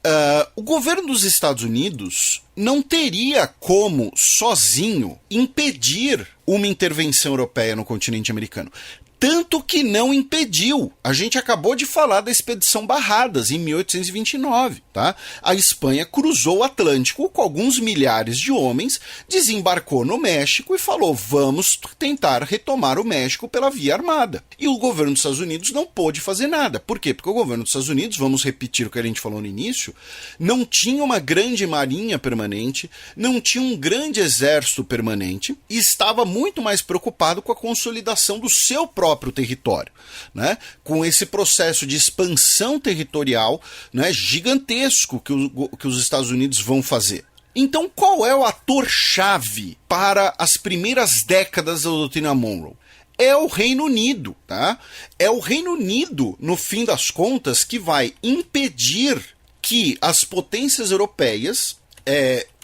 O governo dos Estados Unidos não teria como, sozinho, impedir uma intervenção europeia no continente americano. Tanto que não impediu. A gente acabou de falar da Expedição Barradas, em 1829, tá? A Espanha cruzou o Atlântico com alguns milhares de homens, desembarcou no México e falou, vamos tentar retomar o México pela via armada. E o governo dos Estados Unidos não pôde fazer nada. Por quê? Porque o governo dos Estados Unidos, vamos repetir o que a gente falou no início, não tinha uma grande marinha permanente, não tinha um grande exército permanente e estava muito mais preocupado com a consolidação do seu próprio território, né? Com esse processo de expansão territorial, né, gigantesco que os Estados Unidos vão fazer. Então, qual é o ator-chave para as primeiras décadas da doutrina Monroe? É o Reino Unido, tá? É o Reino Unido, no fim das contas, que vai impedir que as potências europeias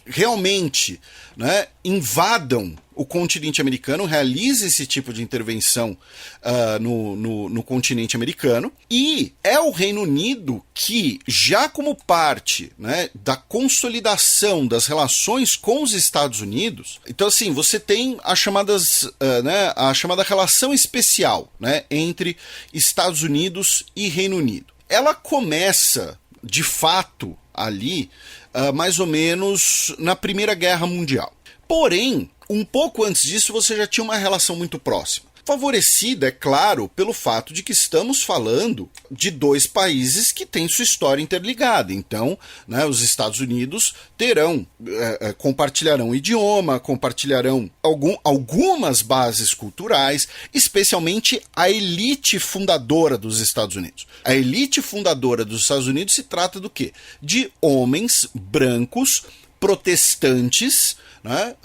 realmente, né, invadam o continente americano, realize esse tipo de intervenção no continente americano, e é o Reino Unido que, já como parte, né, da consolidação das relações com os Estados Unidos, então assim, você tem a chamada relação especial, né, entre Estados Unidos e Reino Unido. Ela começa, de fato, ali, mais ou menos na Primeira Guerra Mundial. Porém, um pouco antes disso, você já tinha uma relação muito próxima. Favorecida, é claro, pelo fato de que estamos falando de dois países que têm sua história interligada. Então, né, os Estados Unidos compartilharão idioma, compartilharão algumas bases culturais, especialmente a elite fundadora dos Estados Unidos. A elite fundadora dos Estados Unidos se trata do quê? De homens brancos, protestantes, né,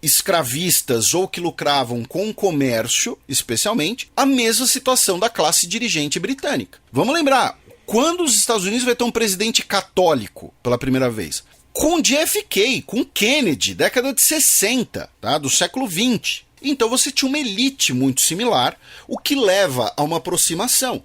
escravistas ou que lucravam com o comércio, especialmente, a mesma situação da classe dirigente britânica. Vamos lembrar, quando os Estados Unidos vai ter um presidente católico pela primeira vez? Com JFK, com Kennedy, década de 60, tá, do século 20. Então você tinha uma elite muito similar, o que leva a uma aproximação.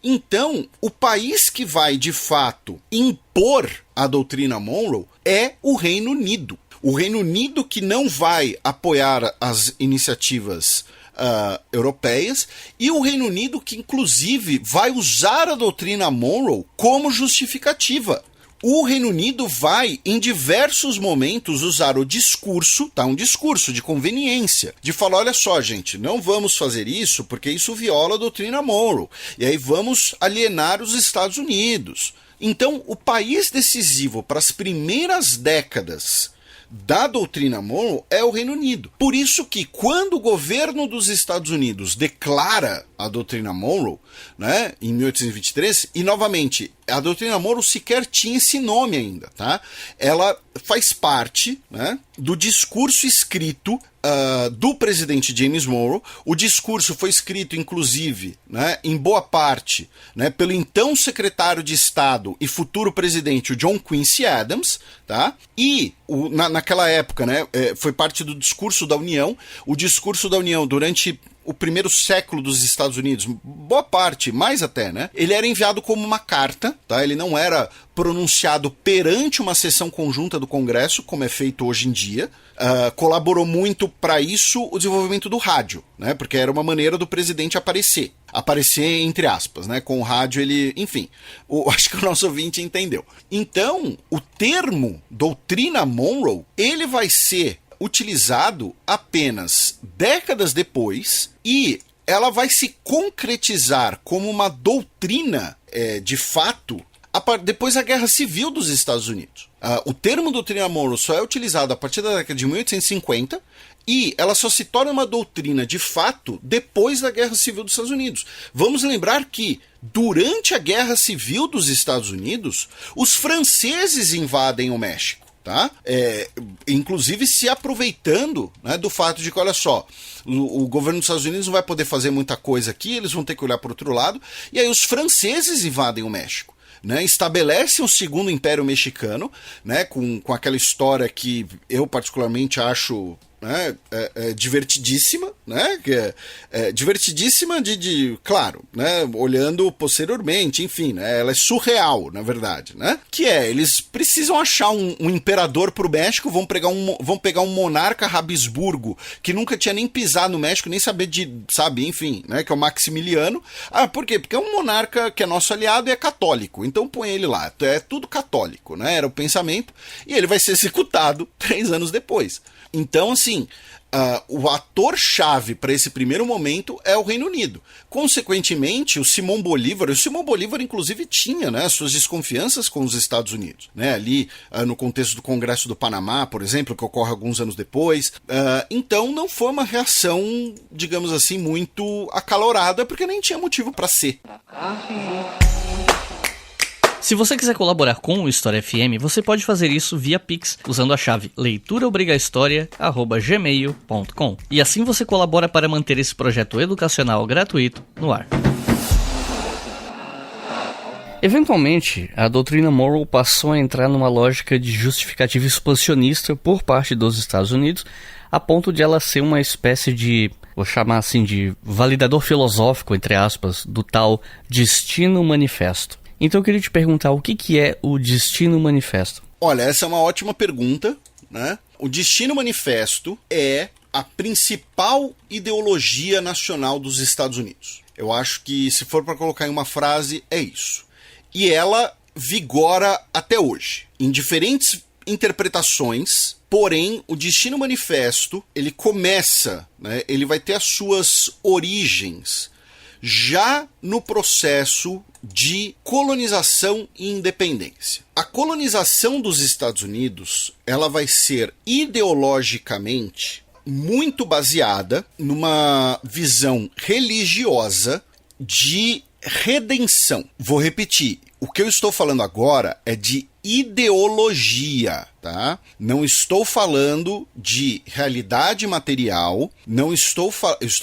Então, o país que vai, de fato, impor a doutrina Monroe é o Reino Unido. O Reino Unido que não vai apoiar as iniciativas europeias, e o Reino Unido que, inclusive, vai usar a doutrina Monroe como justificativa. O Reino Unido vai, em diversos momentos, usar o discurso, tá? Um discurso de conveniência, de falar, olha só, gente, não vamos fazer isso porque isso viola a doutrina Monroe, e aí vamos alienar os Estados Unidos. Então, o país decisivo para as primeiras décadas da doutrina Monroe é o Reino Unido. Por isso que, quando o governo dos Estados Unidos declara a doutrina Monroe, né, em 1823, e novamente, a doutrina Monroe sequer tinha esse nome ainda, tá? Ela faz parte, né, do discurso escrito do presidente James Monroe. O discurso foi escrito, inclusive, né, em boa parte, né, pelo então secretário de Estado e futuro presidente, o John Quincy Adams, tá? E naquela época, né, foi parte do discurso da União. O discurso da União durante o primeiro século dos Estados Unidos, boa parte, mais até, né? Ele era enviado como uma carta, tá? Ele não era pronunciado perante uma sessão conjunta do Congresso, como é feito hoje em dia. Colaborou muito para isso o desenvolvimento do rádio, né? Porque era uma maneira do presidente aparecer entre aspas, né? Com o rádio ele, enfim, acho que o nosso ouvinte entendeu. Então, o termo doutrina Monroe, ele vai ser utilizado apenas décadas depois, e ela vai se concretizar como uma doutrina de fato depois da Guerra Civil dos Estados Unidos. O termo doutrina Monroe só é utilizado a partir da década de 1850 e ela só se torna uma doutrina de fato depois da Guerra Civil dos Estados Unidos. Vamos lembrar que durante a Guerra Civil dos Estados Unidos, os franceses invadem o México. Tá? Inclusive se aproveitando, né, do fato de que, olha só, o governo dos Estados Unidos não vai poder fazer muita coisa aqui, eles vão ter que olhar para o outro lado, e aí os franceses invadem o México, né, estabelecem o segundo Império Mexicano, né, com aquela história que eu particularmente acho, né, divertidíssima, né, divertidíssima claro, né, olhando posteriormente, enfim, né, ela é surreal, na verdade, né, que eles precisam achar um imperador pro México, vão pegar um monarca Habsburgo, que nunca tinha nem pisado no México, nem sabe, enfim, né, que é o Maximiliano. Por quê? Porque é um monarca que é nosso aliado e é católico, então põe ele lá, é tudo católico, né, era o pensamento, e ele vai ser executado 3 anos depois. Então, assim, o ator-chave para esse primeiro momento é o Reino Unido. Consequentemente, o Simão Bolívar, inclusive, tinha, né, suas desconfianças com os Estados Unidos, né, ali no contexto do Congresso do Panamá, por exemplo, que ocorre alguns anos depois. Então, não foi uma reação, digamos assim, muito acalorada, porque nem tinha motivo para ser. Se você quiser colaborar com o História FM, você pode fazer isso via Pix, usando a chave leituraobrigahistoria@gmail.com. E assim você colabora para manter esse projeto educacional gratuito no ar. Eventualmente, a doutrina Monroe passou a entrar numa lógica de justificativa expansionista por parte dos Estados Unidos, a ponto de ela ser uma espécie de, vou chamar assim, de validador filosófico, entre aspas, do tal Destino Manifesto. Então eu queria te perguntar, o que é o Destino Manifesto? Olha, essa é uma ótima pergunta, né? O Destino Manifesto é a principal ideologia nacional dos Estados Unidos. Eu acho que, se for para colocar em uma frase, é isso. E ela vigora até hoje, em diferentes interpretações, porém, o Destino Manifesto, ele começa, né? Ele vai ter as suas origens já no processo de colonização e independência. A colonização dos Estados Unidos, ela vai ser ideologicamente muito baseada numa visão religiosa de redenção. Vou repetir, o que eu estou falando agora é de ideologia, tá? Não estou falando de realidade material, estou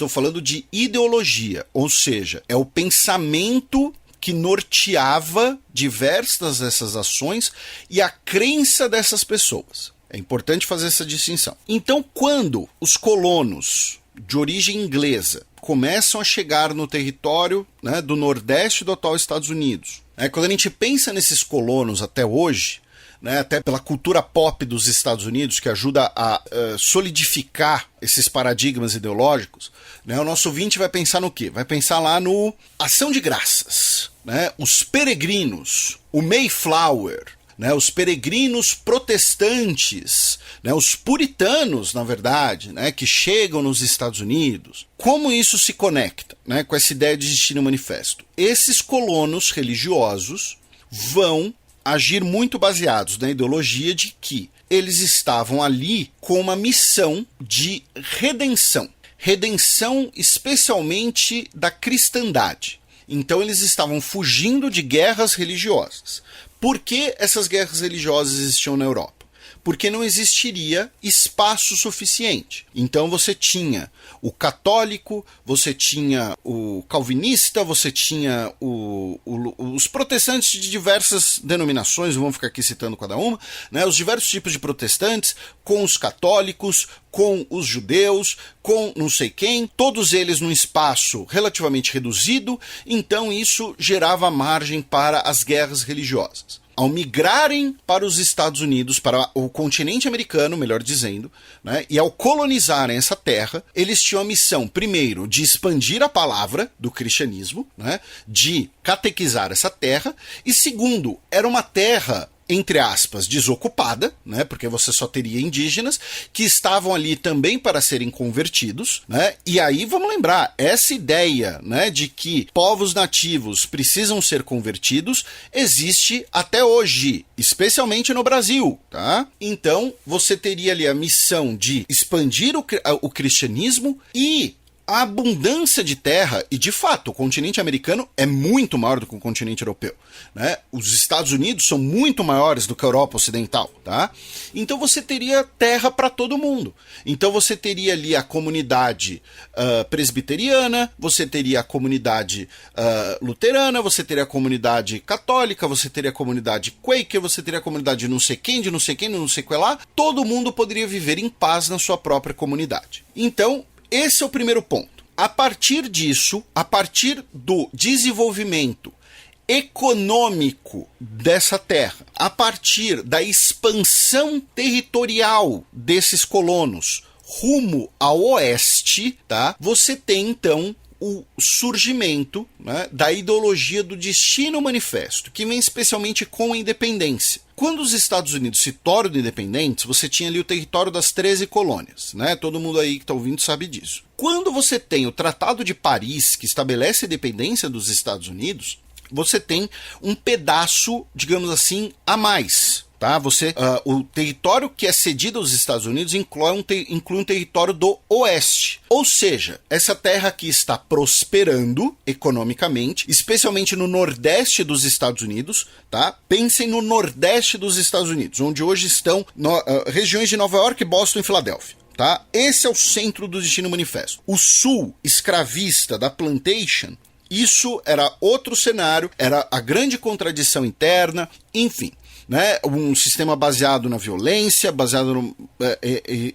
falando de ideologia, ou seja, é o pensamento que norteava diversas dessas ações e a crença dessas pessoas. É importante fazer essa distinção. Então, quando os colonos de origem inglesa começam a chegar no território, né, do Nordeste do atual Estados Unidos, quando a gente pensa nesses colonos até hoje, né, até pela cultura pop dos Estados Unidos, que ajuda a solidificar esses paradigmas ideológicos, né, o nosso ouvinte vai pensar no quê? Vai pensar lá no Ação de Graças, né, os peregrinos, o Mayflower, né, os peregrinos protestantes, né, os puritanos, na verdade, né, que chegam nos Estados Unidos. Como isso se conecta, né, com essa ideia de Destino Manifesto? Esses colonos religiosos vão agir muito baseados na ideologia de que eles estavam ali com uma missão de redenção. Redenção especialmente da cristandade. Então eles estavam fugindo de guerras religiosas. Por que essas guerras religiosas existiam na Europa? Porque não existiria espaço suficiente. Então você tinha o católico, você tinha o calvinista, você tinha os protestantes de diversas denominações, não vamos ficar aqui citando cada uma, né? Os diversos tipos de protestantes, com os católicos, com os judeus, com não sei quem, todos eles num espaço relativamente reduzido, então isso gerava margem para as guerras religiosas. Ao migrarem para os Estados Unidos, para o continente americano, melhor dizendo, né, e ao colonizarem essa terra, eles tinham a missão, primeiro, de expandir a palavra do cristianismo, né, de catequizar essa terra, e segundo, era uma terra entre aspas, desocupada, né, porque você só teria indígenas, que estavam ali também para serem convertidos, né, e aí vamos lembrar, essa ideia, né, de que povos nativos precisam ser convertidos, existe até hoje, especialmente no Brasil, tá? Então, você teria ali a missão de expandir o cristianismo e a abundância de terra, e de fato o continente americano é muito maior do que o continente europeu, né? Os Estados Unidos são muito maiores do que a Europa Ocidental, tá? Então você teria terra para todo mundo. Então você teria ali a comunidade presbiteriana, você teria a comunidade luterana, você teria a comunidade católica, você teria a comunidade Quaker, você teria a comunidade de não sei quem, de não sei quem, de não sei que lá. Todo mundo poderia viver em paz na sua própria comunidade. Então, esse é o primeiro ponto. A partir disso, a partir do desenvolvimento econômico dessa terra, a partir da expansão territorial desses colonos rumo ao oeste, tá? Você tem então o surgimento, né, da ideologia do destino manifesto, que vem especialmente com a independência. Quando os Estados Unidos se tornam independentes, você tinha ali o território das 13 colônias, né? Todo mundo aí que está ouvindo sabe disso. Quando você tem o Tratado de Paris, que estabelece a independência dos Estados Unidos, você tem um pedaço, digamos assim, a mais. Tá? O território que é cedido aos Estados Unidos inclui um território do oeste. Ou seja, essa terra aqui está prosperando economicamente, especialmente no nordeste dos Estados Unidos. Tá? Pensem no nordeste dos Estados Unidos, onde hoje estão regiões de Nova York, Boston e Filadélfia. Tá? Esse é o centro do Destino Manifesto. O sul escravista da plantation, isso era outro cenário, era a grande contradição interna, enfim. Né, um sistema baseado na violência, baseado no...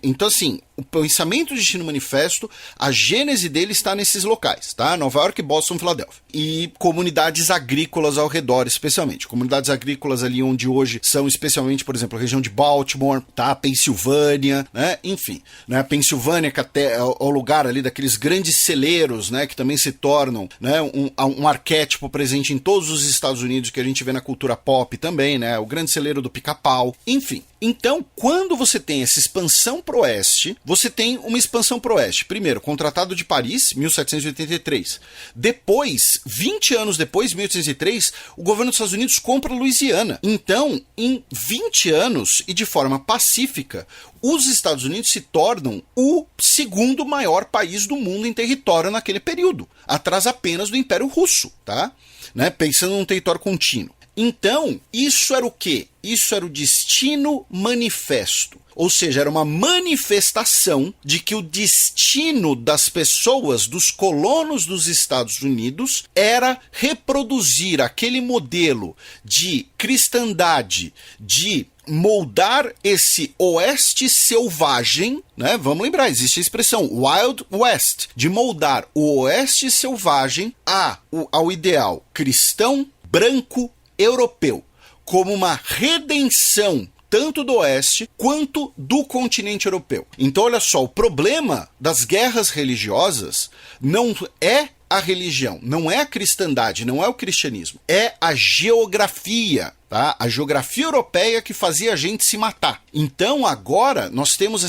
Então, assim, o pensamento do Destino Manifesto, a gênese dele está nesses locais, tá? Nova York, Boston, Filadélfia. E comunidades agrícolas ao redor, especialmente. Comunidades agrícolas ali onde hoje são, especialmente, por exemplo, a região de Baltimore, tá? Pensilvânia, né? Enfim, né? Pensilvânia, que até é o lugar ali daqueles grandes celeiros, né? Que também se tornam, né? Um arquétipo presente em todos os Estados Unidos que a gente vê na cultura pop também, né? O grande celeiro do Pica-Pau, enfim. Então, quando você tem essa expansão pro oeste, você tem uma expansão pro oeste. Primeiro, com o Tratado de Paris, 1783. Depois, 20 anos depois, 1803, o governo dos Estados Unidos compra Louisiana. Então, em 20 anos, e de forma pacífica, os Estados Unidos se tornam o segundo maior país do mundo em território naquele período, atrás apenas do Império Russo, tá? Né? Pensando num território contínuo. Então, isso era o quê? Isso era o Destino Manifesto. Ou seja, era uma manifestação de que o destino das pessoas, dos colonos dos Estados Unidos, era reproduzir aquele modelo de cristandade, de moldar esse oeste selvagem, né? Vamos lembrar, existe a expressão Wild West, de moldar o oeste selvagem ao ideal cristão, branco, europeu, como uma redenção tanto do oeste quanto do continente europeu. Então olha só, o problema das guerras religiosas não é a religião, não é a cristandade, não é o cristianismo, é a geografia, tá? A geografia europeia que fazia a gente se matar. Então agora nós temos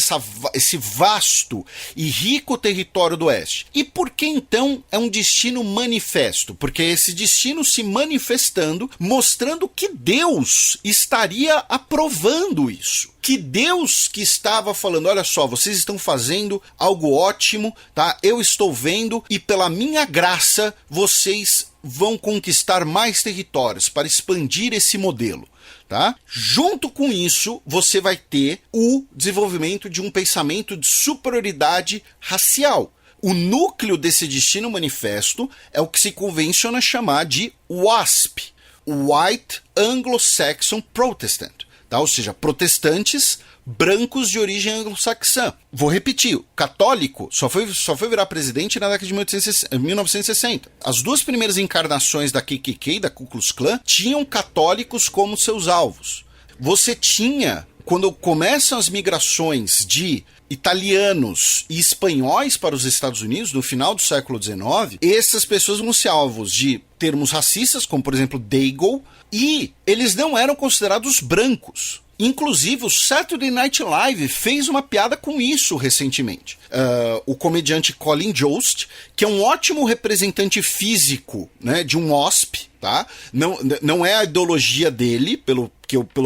esse vasto e rico território do oeste. E por que então é um destino manifesto? Porque é esse destino se manifestando, mostrando que Deus estaria aprovando isso. Que Deus que estava falando, olha só, vocês estão fazendo algo ótimo, tá? Eu estou vendo e pela minha graça vocês vão conquistar mais territórios para expandir esse modelo. Tá? Junto com isso, você vai ter o desenvolvimento de um pensamento de superioridade racial. O núcleo desse Destino Manifesto é o que se convenciona chamar de WASP, White Anglo-Saxon Protestant, tá? Ou seja, protestantes brancos de origem anglo-saxã. Vou repetir, o católico só foi virar presidente na década de 1960. As duas primeiras encarnações da KKK, da Ku Klux Klan, tinham católicos como seus alvos. Você tinha, quando começam as migrações de italianos e espanhóis para os Estados Unidos no final do século XIX, essas pessoas vão ser alvos de termos racistas, como por exemplo Dago, e eles não eram considerados brancos. Inclusive, o Saturday Night Live fez uma piada com isso recentemente. O comediante Colin Jost, que é um ótimo representante físico, né, de um WASP, tá? Não é a ideologia dele, pelo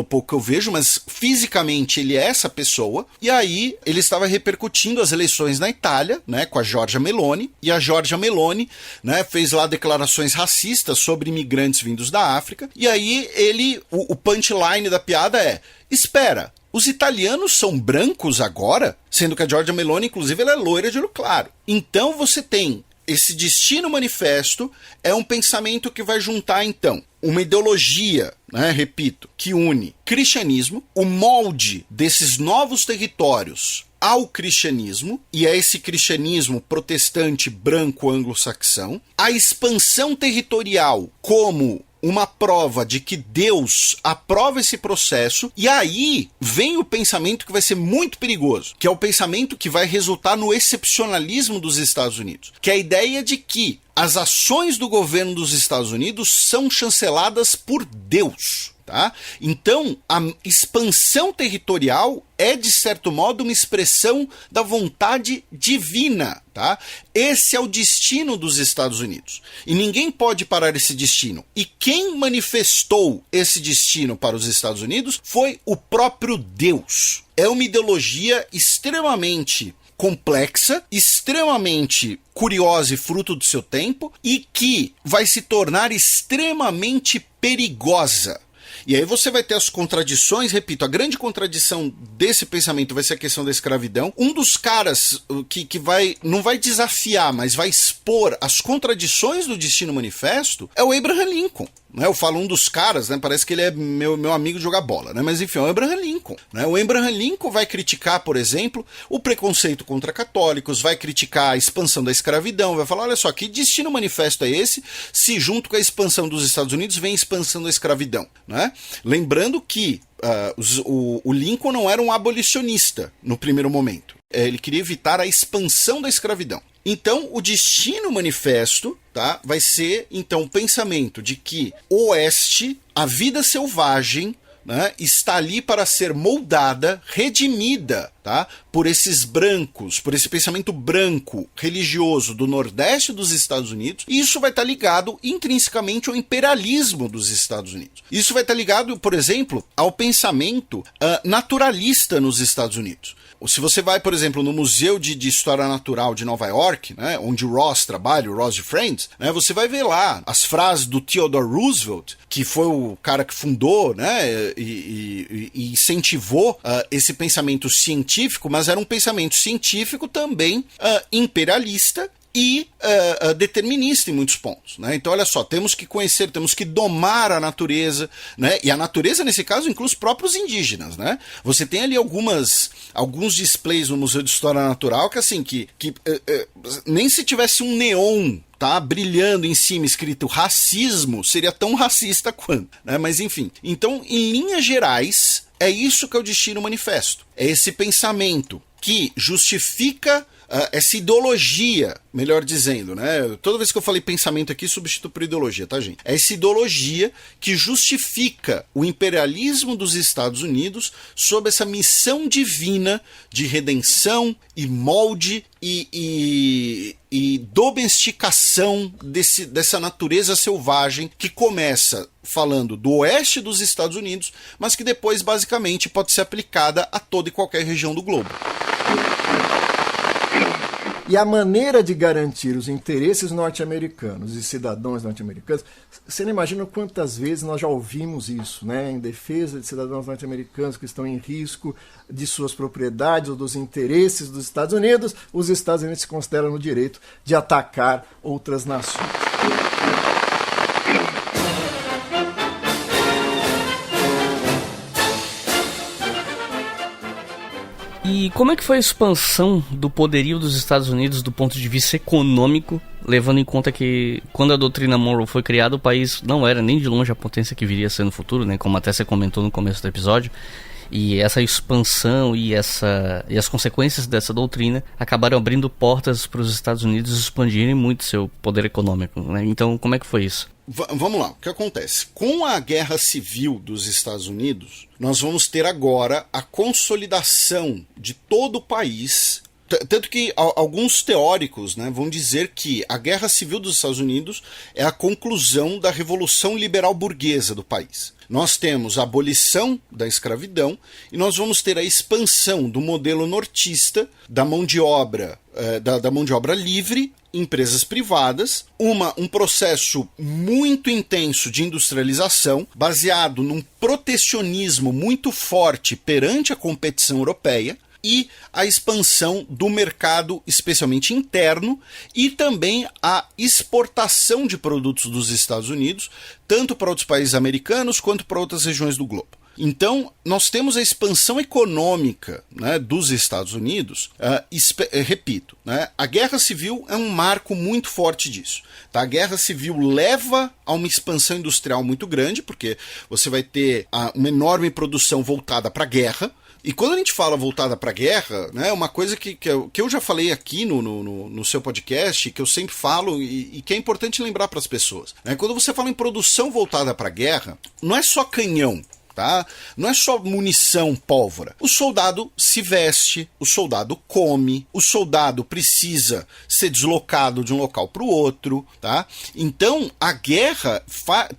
pouco que eu vejo, mas fisicamente ele é essa pessoa. E aí ele estava repercutindo as eleições na Itália, né, com a Giorgia Meloni, e a Giorgia Meloni, né, fez lá declarações racistas sobre imigrantes vindos da África. E aí o punchline da piada é: espera, os italianos são brancos agora? Sendo que a Giorgia Meloni, inclusive, ela é loira de olho claro. Então você tem esse destino manifesto, é um pensamento que vai juntar, então, uma ideologia, né, repito, que une cristianismo, o molde desses novos territórios ao cristianismo, e é esse cristianismo protestante branco anglo-saxão, a expansão territorial como uma prova de que Deus aprova esse processo, e aí vem o pensamento que vai ser muito perigoso, que é o pensamento que vai resultar no excepcionalismo dos Estados Unidos, que é a ideia de que as ações do governo dos Estados Unidos são chanceladas por Deus. Tá? Então, a expansão territorial é, de certo modo, uma expressão da vontade divina. Tá? Esse é o destino dos Estados Unidos. E ninguém pode parar esse destino. E quem manifestou esse destino para os Estados Unidos foi o próprio Deus. É uma ideologia extremamente complexa, extremamente curiosa e fruto do seu tempo, e que vai se tornar extremamente perigosa. E aí você vai ter as contradições, repito, a grande contradição desse pensamento vai ser a questão da escravidão. Um dos caras que não vai desafiar, mas vai expor as contradições do Destino Manifesto é o Abraham Lincoln. Né? Eu falo um dos caras, né? Parece que ele é meu amigo de jogar bola, né? Mas enfim, é o Abraham Lincoln. Né? O Abraham Lincoln vai criticar, por exemplo, o preconceito contra católicos, vai criticar a expansão da escravidão, vai falar, olha só, que destino manifesto é esse, se junto com a expansão dos Estados Unidos vem a expansão da escravidão. Né? Lembrando que o Lincoln não era um abolicionista no primeiro momento. Ele queria evitar a expansão da escravidão. Então, o Destino Manifesto, tá, vai ser, então, o pensamento de que o Oeste, a vida selvagem, né, está ali para ser moldada, redimida, tá, por esses brancos, por esse pensamento branco religioso do Nordeste dos Estados Unidos. E isso vai estar ligado intrinsecamente ao imperialismo dos Estados Unidos. Isso vai estar ligado, por exemplo, ao pensamento naturalista nos Estados Unidos. Se você vai, por exemplo, no Museu de História Natural de Nova York, né, onde o Ross trabalha, o Ross de Friends, né, você vai ver lá as frases do Theodore Roosevelt, que foi o cara que fundou, né, e incentivou esse pensamento científico, mas era um pensamento científico também imperialista e determinista em muitos pontos. Né? Então, olha só, temos que conhecer, temos que domar a natureza, né? E a natureza, nesse caso, inclui os próprios indígenas. Né? Você tem ali alguns displays no Museu de História Natural que, assim, que nem se tivesse um neon, tá, brilhando em cima, escrito racismo, seria tão racista quanto. Né? Mas, enfim. Então, em linhas gerais, é isso que é o Destino Manifesto. É esse pensamento que justifica essa ideologia, melhor dizendo, né? Toda vez que eu falei pensamento aqui, substituo por ideologia, tá, gente? É essa ideologia que justifica o imperialismo dos Estados Unidos sob essa missão divina de redenção e molde e domesticação dessa natureza selvagem que começa falando do oeste dos Estados Unidos, mas que depois basicamente pode ser aplicada a toda e qualquer região do globo. E a maneira de garantir os interesses norte-americanos e cidadãos norte-americanos, você não imagina quantas vezes nós já ouvimos isso, né? Em defesa de cidadãos norte-americanos que estão em risco de suas propriedades ou dos interesses dos Estados Unidos, os Estados Unidos se consideram no direito de atacar outras nações. E como é que foi a expansão do poderio dos Estados Unidos do ponto de vista econômico, levando em conta que quando a doutrina Monroe foi criada, o país não era nem de longe a potência que viria a ser no futuro, né, como até você comentou no começo do episódio. E essa expansão e as consequências dessa doutrina acabaram abrindo portas para os Estados Unidos expandirem muito seu poder econômico, né? Então, como é que foi isso? Vamos lá, o que acontece? Com a Guerra Civil dos Estados Unidos, nós vamos ter agora a consolidação de todo o país. Tanto que alguns teóricos, né, vão dizer que a Guerra Civil dos Estados Unidos é a conclusão da Revolução Liberal Burguesa do país. Nós temos a abolição da escravidão e nós vamos ter a expansão do modelo nortista da mão de obra, da mão de obra livre, empresas privadas, um processo muito intenso de industrialização, baseado num protecionismo muito forte perante a competição europeia, e a expansão do mercado, especialmente interno, e também a exportação de produtos dos Estados Unidos, tanto para outros países americanos quanto para outras regiões do globo. Então, nós temos a expansão econômica, né, dos Estados Unidos. Repito, né, a Guerra Civil é um marco muito forte disso. Tá? A Guerra Civil leva a uma expansão industrial muito grande, porque você vai ter uma enorme produção voltada para a guerra. E quando a gente fala voltada para a guerra, né, uma coisa que eu já falei aqui no seu podcast, que eu sempre falo e que é importante lembrar para as pessoas. Né, quando você fala em produção voltada para a guerra, não é só canhão. Tá? Não é só munição, pólvora. O soldado se veste, o soldado come, o soldado precisa ser deslocado de um local para o outro. Tá? Então, a guerra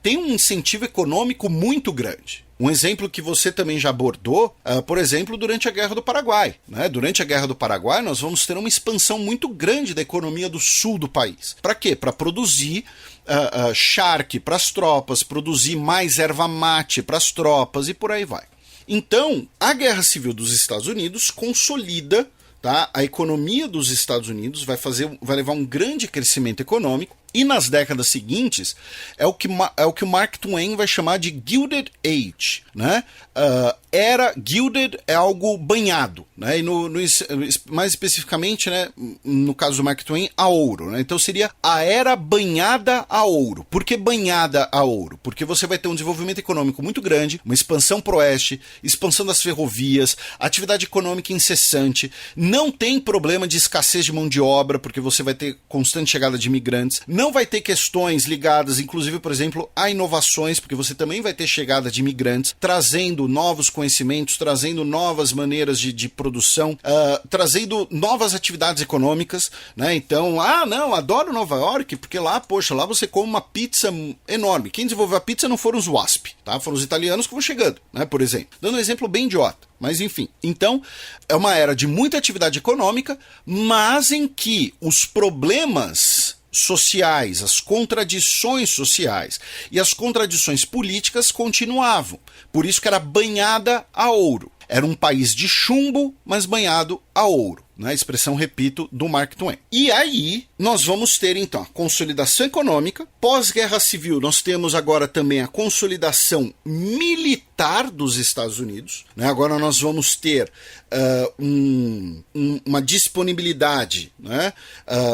tem um incentivo econômico muito grande. Um exemplo que você também já abordou, por exemplo, durante a Guerra do Paraguai. Né? Durante a Guerra do Paraguai, nós vamos ter uma expansão muito grande da economia do sul do país. Para quê? Para produzir charque para as tropas, produzir mais erva mate para as tropas e por aí vai. Então, a Guerra Civil dos Estados Unidos consolida, tá, a economia dos Estados Unidos, vai levar um grande crescimento econômico. E nas décadas seguintes, é o que o Mark Twain vai chamar de Gilded Age. Né? Gilded é algo banhado, né? E mais especificamente, né, no caso do Mark Twain, a ouro. Né? Então seria a era banhada a ouro. Por que banhada a ouro? Porque você vai ter um desenvolvimento econômico muito grande, uma expansão pro oeste, expansão das ferrovias, atividade econômica incessante, não tem problema de escassez de mão de obra, porque você vai ter constante chegada de imigrantes, não vai ter questões ligadas, inclusive, por exemplo, a inovações, porque você também vai ter chegada de imigrantes, trazendo novos conhecimentos, trazendo novas maneiras de produção, trazendo novas atividades econômicas, né? Então, não, adoro Nova York, porque lá, poxa, lá você come uma pizza enorme. Quem desenvolveu a pizza não foram os WASP, tá? Foram os italianos que vão chegando, né? Por exemplo. Dando um exemplo bem idiota. Mas enfim, então é uma era de muita atividade econômica, mas em que os problemas sociais, as contradições sociais e as contradições políticas continuavam. Por isso que era banhada a ouro. Era um país de chumbo, mas banhado a ouro. Né? Expressão, repito, do Mark Twain. E aí, nós vamos ter, então, a consolidação econômica. Pós-guerra civil, nós temos agora também a consolidação militar dos Estados Unidos. Né? Agora nós vamos ter uma disponibilidade, né?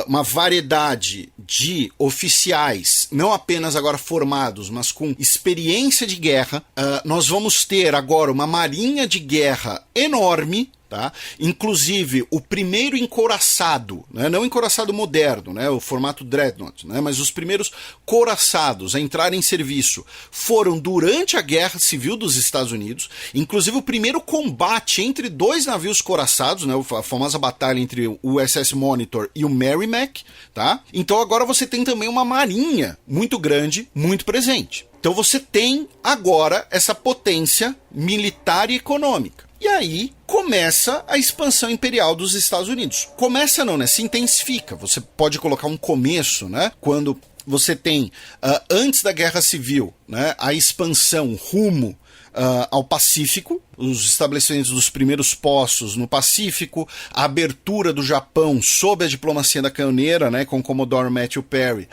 Uma variedade de oficiais, não apenas agora formados, mas com experiência de guerra. Nós vamos ter agora uma marinha de guerra enorme. Tá? Inclusive o primeiro encouraçado, né? Não o encouraçado moderno, né? O formato Dreadnought, né? Mas os primeiros couraçados a entrar em serviço foram durante a Guerra Civil dos Estados Unidos. Inclusive o primeiro combate entre dois navios couraçados, né? A famosa batalha entre o USS Monitor e o Merrimack. Tá? Então agora você tem também uma marinha muito grande, muito presente. Então você tem agora essa potência militar e econômica. E aí começa a expansão imperial dos Estados Unidos. Começa não, né? Se intensifica. Você pode colocar um começo, né? Quando você tem, antes da Guerra Civil, né, a expansão rumo ao Pacífico, os estabelecimentos dos primeiros postos no Pacífico, a abertura do Japão sob a diplomacia da canhoneira, né, com o Commodore Matthew Perry,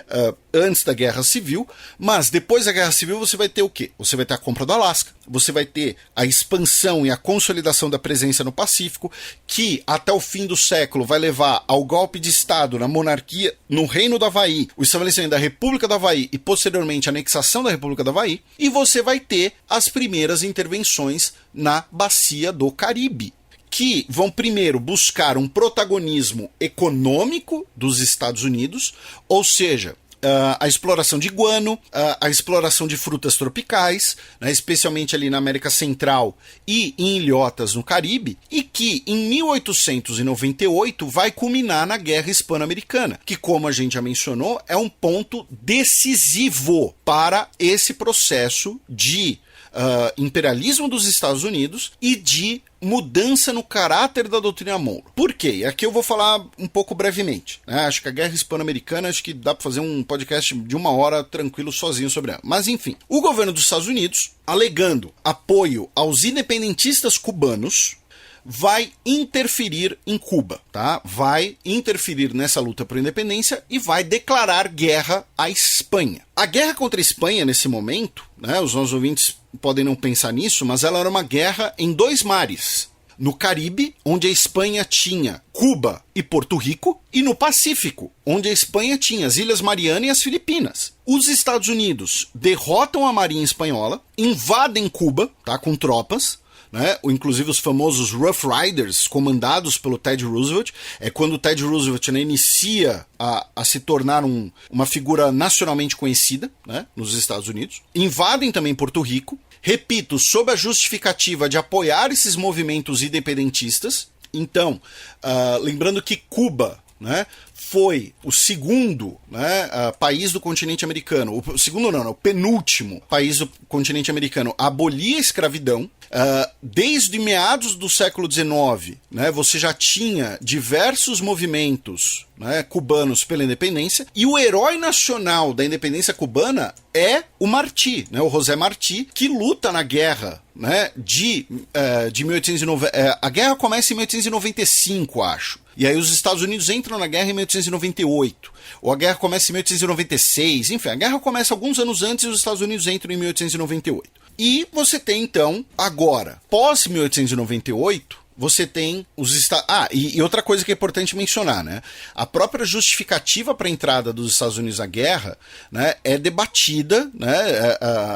antes da Guerra Civil. Mas depois da Guerra Civil você vai ter o quê? Você vai ter a compra do Alasca, você vai ter a expansão e a consolidação da presença no Pacífico, que até o fim do século vai levar ao golpe de Estado na monarquia, no Reino do Havaí, o estabelecimento da República do Havaí e posteriormente a anexação da República do Havaí, e você vai ter as primeiras primeiras intervenções na bacia do Caribe, que vão primeiro buscar um protagonismo econômico dos Estados Unidos, ou seja, a exploração de guano, a exploração de frutas tropicais, né, especialmente ali na América Central e em ilhotas no Caribe, e que em 1898 vai culminar na Guerra Hispano-Americana, que, como a gente já mencionou, é um ponto decisivo para esse processo de imperialismo dos Estados Unidos e de mudança no caráter da doutrina Monroe. Por quê? Aqui eu vou falar um pouco brevemente, né? Acho que a Guerra Hispano-Americana, acho que dá para fazer um podcast de 1 hora tranquilo sozinho sobre ela. Mas enfim, o governo dos Estados Unidos, alegando apoio aos independentistas cubanos, vai interferir em Cuba, tá? Vai interferir nessa luta por independência e vai declarar guerra à Espanha. A guerra contra a Espanha, nesse momento, né, os nossos ouvintes podem não pensar nisso, mas ela era uma guerra em 2 mares. No Caribe, onde a Espanha tinha Cuba e Porto Rico, e no Pacífico, onde a Espanha tinha as Ilhas Mariana e as Filipinas. Os Estados Unidos derrotam a marinha espanhola, invadem Cuba, tá, com tropas, né? Inclusive os famosos Rough Riders, comandados pelo Teddy Roosevelt. É quando o Teddy Roosevelt, né, inicia a se tornar uma figura nacionalmente conhecida, né, nos Estados Unidos. Invadem também Porto Rico, repito, sob a justificativa de apoiar esses movimentos independentistas. Então, lembrando que Cuba, né, foi o segundo, né, país do continente americano, o segundo não, o penúltimo país do continente americano a abolir a escravidão. Desde meados do século XIX, né, você já tinha diversos movimentos, né, cubanos pela independência, e o herói nacional da independência cubana é o Martí, né, o José Martí, que luta na guerra, né, de 1890. A guerra começa em 1895, acho. E aí os Estados Unidos entram na guerra em 1898. Ou a guerra começa em 1896. Enfim, a guerra começa alguns anos antes e os Estados Unidos entram em 1898. E você tem, então, agora, pós 1898, você tem os Estados... e outra coisa que é importante mencionar, né? A própria justificativa para a entrada dos Estados Unidos à guerra, né, é debatida, né,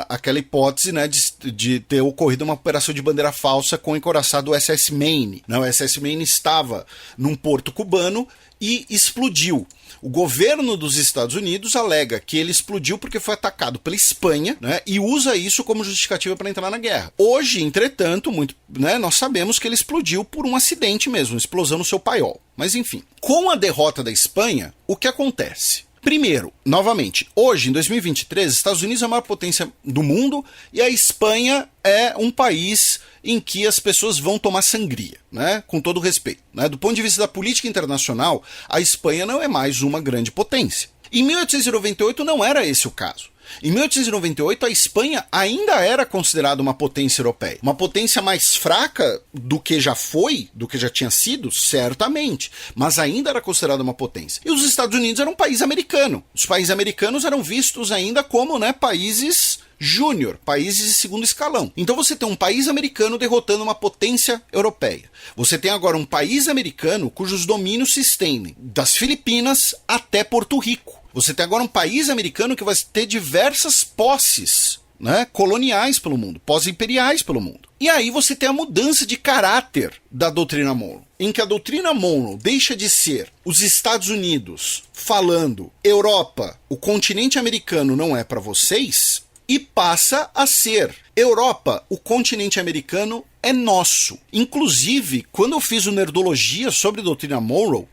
aquela hipótese, né, de ter ocorrido uma operação de bandeira falsa com o encouraçado SS Maine. Né? O SS Maine estava num porto cubano e explodiu. O governo dos Estados Unidos alega que ele explodiu porque foi atacado pela Espanha, né, e usa isso como justificativa para entrar na guerra. Hoje, entretanto, né, nós sabemos que ele explodiu por um acidente mesmo, uma explosão no seu paiol. Mas enfim, com a derrota da Espanha, o que acontece? Primeiro, novamente, hoje, em 2023, os Estados Unidos é a maior potência do mundo e a Espanha é um país em que as pessoas vão tomar sangria, né? Com todo respeito. Né? Do ponto de vista da política internacional, a Espanha não é mais uma grande potência. Em 1898 não era esse o caso. Em 1898, a Espanha ainda era considerada uma potência europeia. Uma potência mais fraca do que já foi, do que já tinha sido, certamente, mas ainda era considerada uma potência. E os Estados Unidos eram um país americano. Os países americanos eram vistos ainda como, né, países júnior, países de segundo escalão. Então você tem um país americano derrotando uma potência europeia. Você tem agora um país americano cujos domínios se estendem das Filipinas até Porto Rico. Você tem agora um país americano que vai ter diversas posses, né, coloniais pelo mundo, pós-imperiais pelo mundo. E aí você tem a mudança de caráter da doutrina Monroe, em que a doutrina Monroe deixa de ser os Estados Unidos falando Europa, o continente americano não é para vocês, e passa a ser Europa, o continente americano é nosso. Inclusive, quando eu fiz o Nerdologia sobre a doutrina Monroe,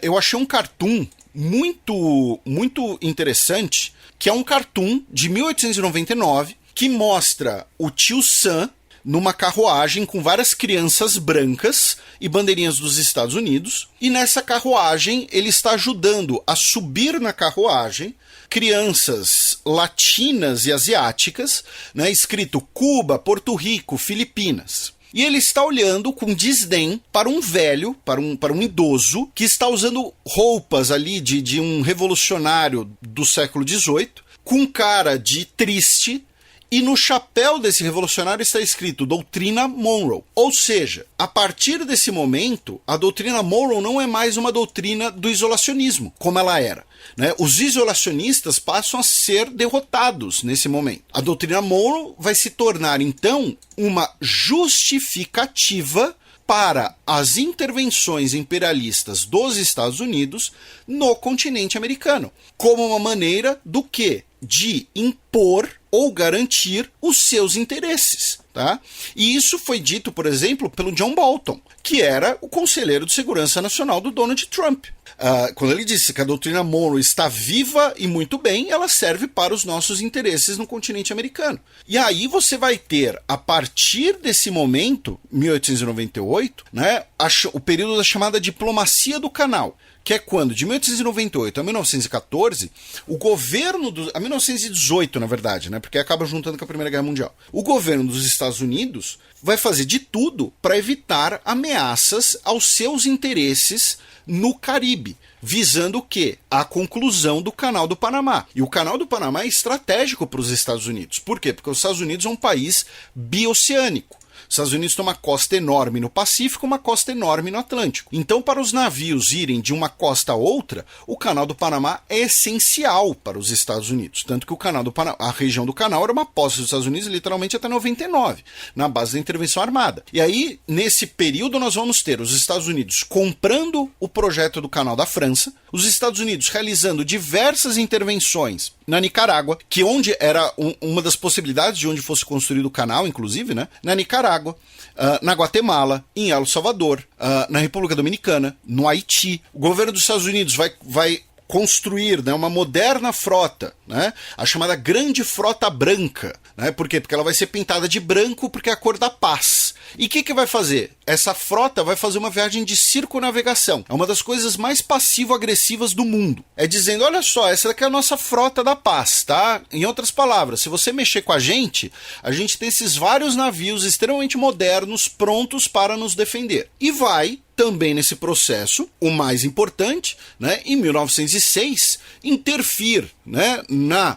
eu achei um cartoon muito interessante, que é um cartoon de 1899, que mostra o tio Sam numa carruagem com várias crianças brancas e bandeirinhas dos Estados Unidos, e nessa carruagem ele está ajudando a subir na carruagem crianças latinas e asiáticas, né, escrito Cuba, Porto Rico, Filipinas. E ele está olhando com desdém para um velho, para um idoso, que está usando roupas ali de um revolucionário do século XVIII, com cara de triste E no chapéu desse revolucionário está escrito Doutrina Monroe. Ou seja, a partir desse momento, a doutrina Monroe não é mais uma doutrina do isolacionismo, como ela era. Né? Os isolacionistas passam a ser derrotados nesse momento. A doutrina Monroe vai se tornar, então, uma justificativa para as intervenções imperialistas dos Estados Unidos no continente americano, como uma maneira do quê? De impor ou garantir os seus interesses. Tá? E isso foi dito, por exemplo, pelo John Bolton, que era o conselheiro de segurança nacional do Donald Trump. Quando ele disse que a doutrina Monroe está viva e muito bem, ela serve para os nossos interesses no continente americano. E aí você vai ter, a partir desse momento, 1898, né, o período da chamada diplomacia do canal, que é quando, de 1898 a 1914, o governo a 1918, na verdade, né, porque acaba juntando com a Primeira Guerra Mundial, o governo dos Estados Unidos vai fazer de tudo para evitar ameaças aos seus interesses no Caribe, visando o quê? A conclusão do Canal do Panamá. E o Canal do Panamá é estratégico para os Estados Unidos. Por quê? Porque os Estados Unidos é um país bioceânico. Os Estados Unidos têm uma costa enorme no Pacífico, uma costa enorme no Atlântico. Então, para os navios irem de uma costa a outra, o Canal do Panamá é essencial para os Estados Unidos. Tanto que o Canal do Panamá, a região do canal era uma posse dos Estados Unidos literalmente até 99, na base da intervenção armada. E aí, nesse período, nós vamos ter os Estados Unidos comprando o projeto do Canal da França, os Estados Unidos realizando diversas intervenções na Nicarágua, que onde era uma das possibilidades de onde fosse construído o canal, inclusive, né? Na Nicarágua, na Guatemala, em El Salvador, na República Dominicana, no Haiti. O governo dos Estados Unidos vai construir, né, uma moderna frota, né, a chamada Grande Frota Branca. Né? Por quê? Porque ela vai ser pintada de branco porque é a cor da paz. E o que vai fazer? Essa frota vai fazer uma viagem de circunavegação. É uma das coisas mais passivo-agressivas do mundo. É dizendo, olha só, essa daqui é a nossa frota da paz, tá? Em outras palavras, se você mexer com a gente tem esses vários navios extremamente modernos prontos para nos defender. E vai também nesse processo, o mais importante, né, em 1906, intervir, né,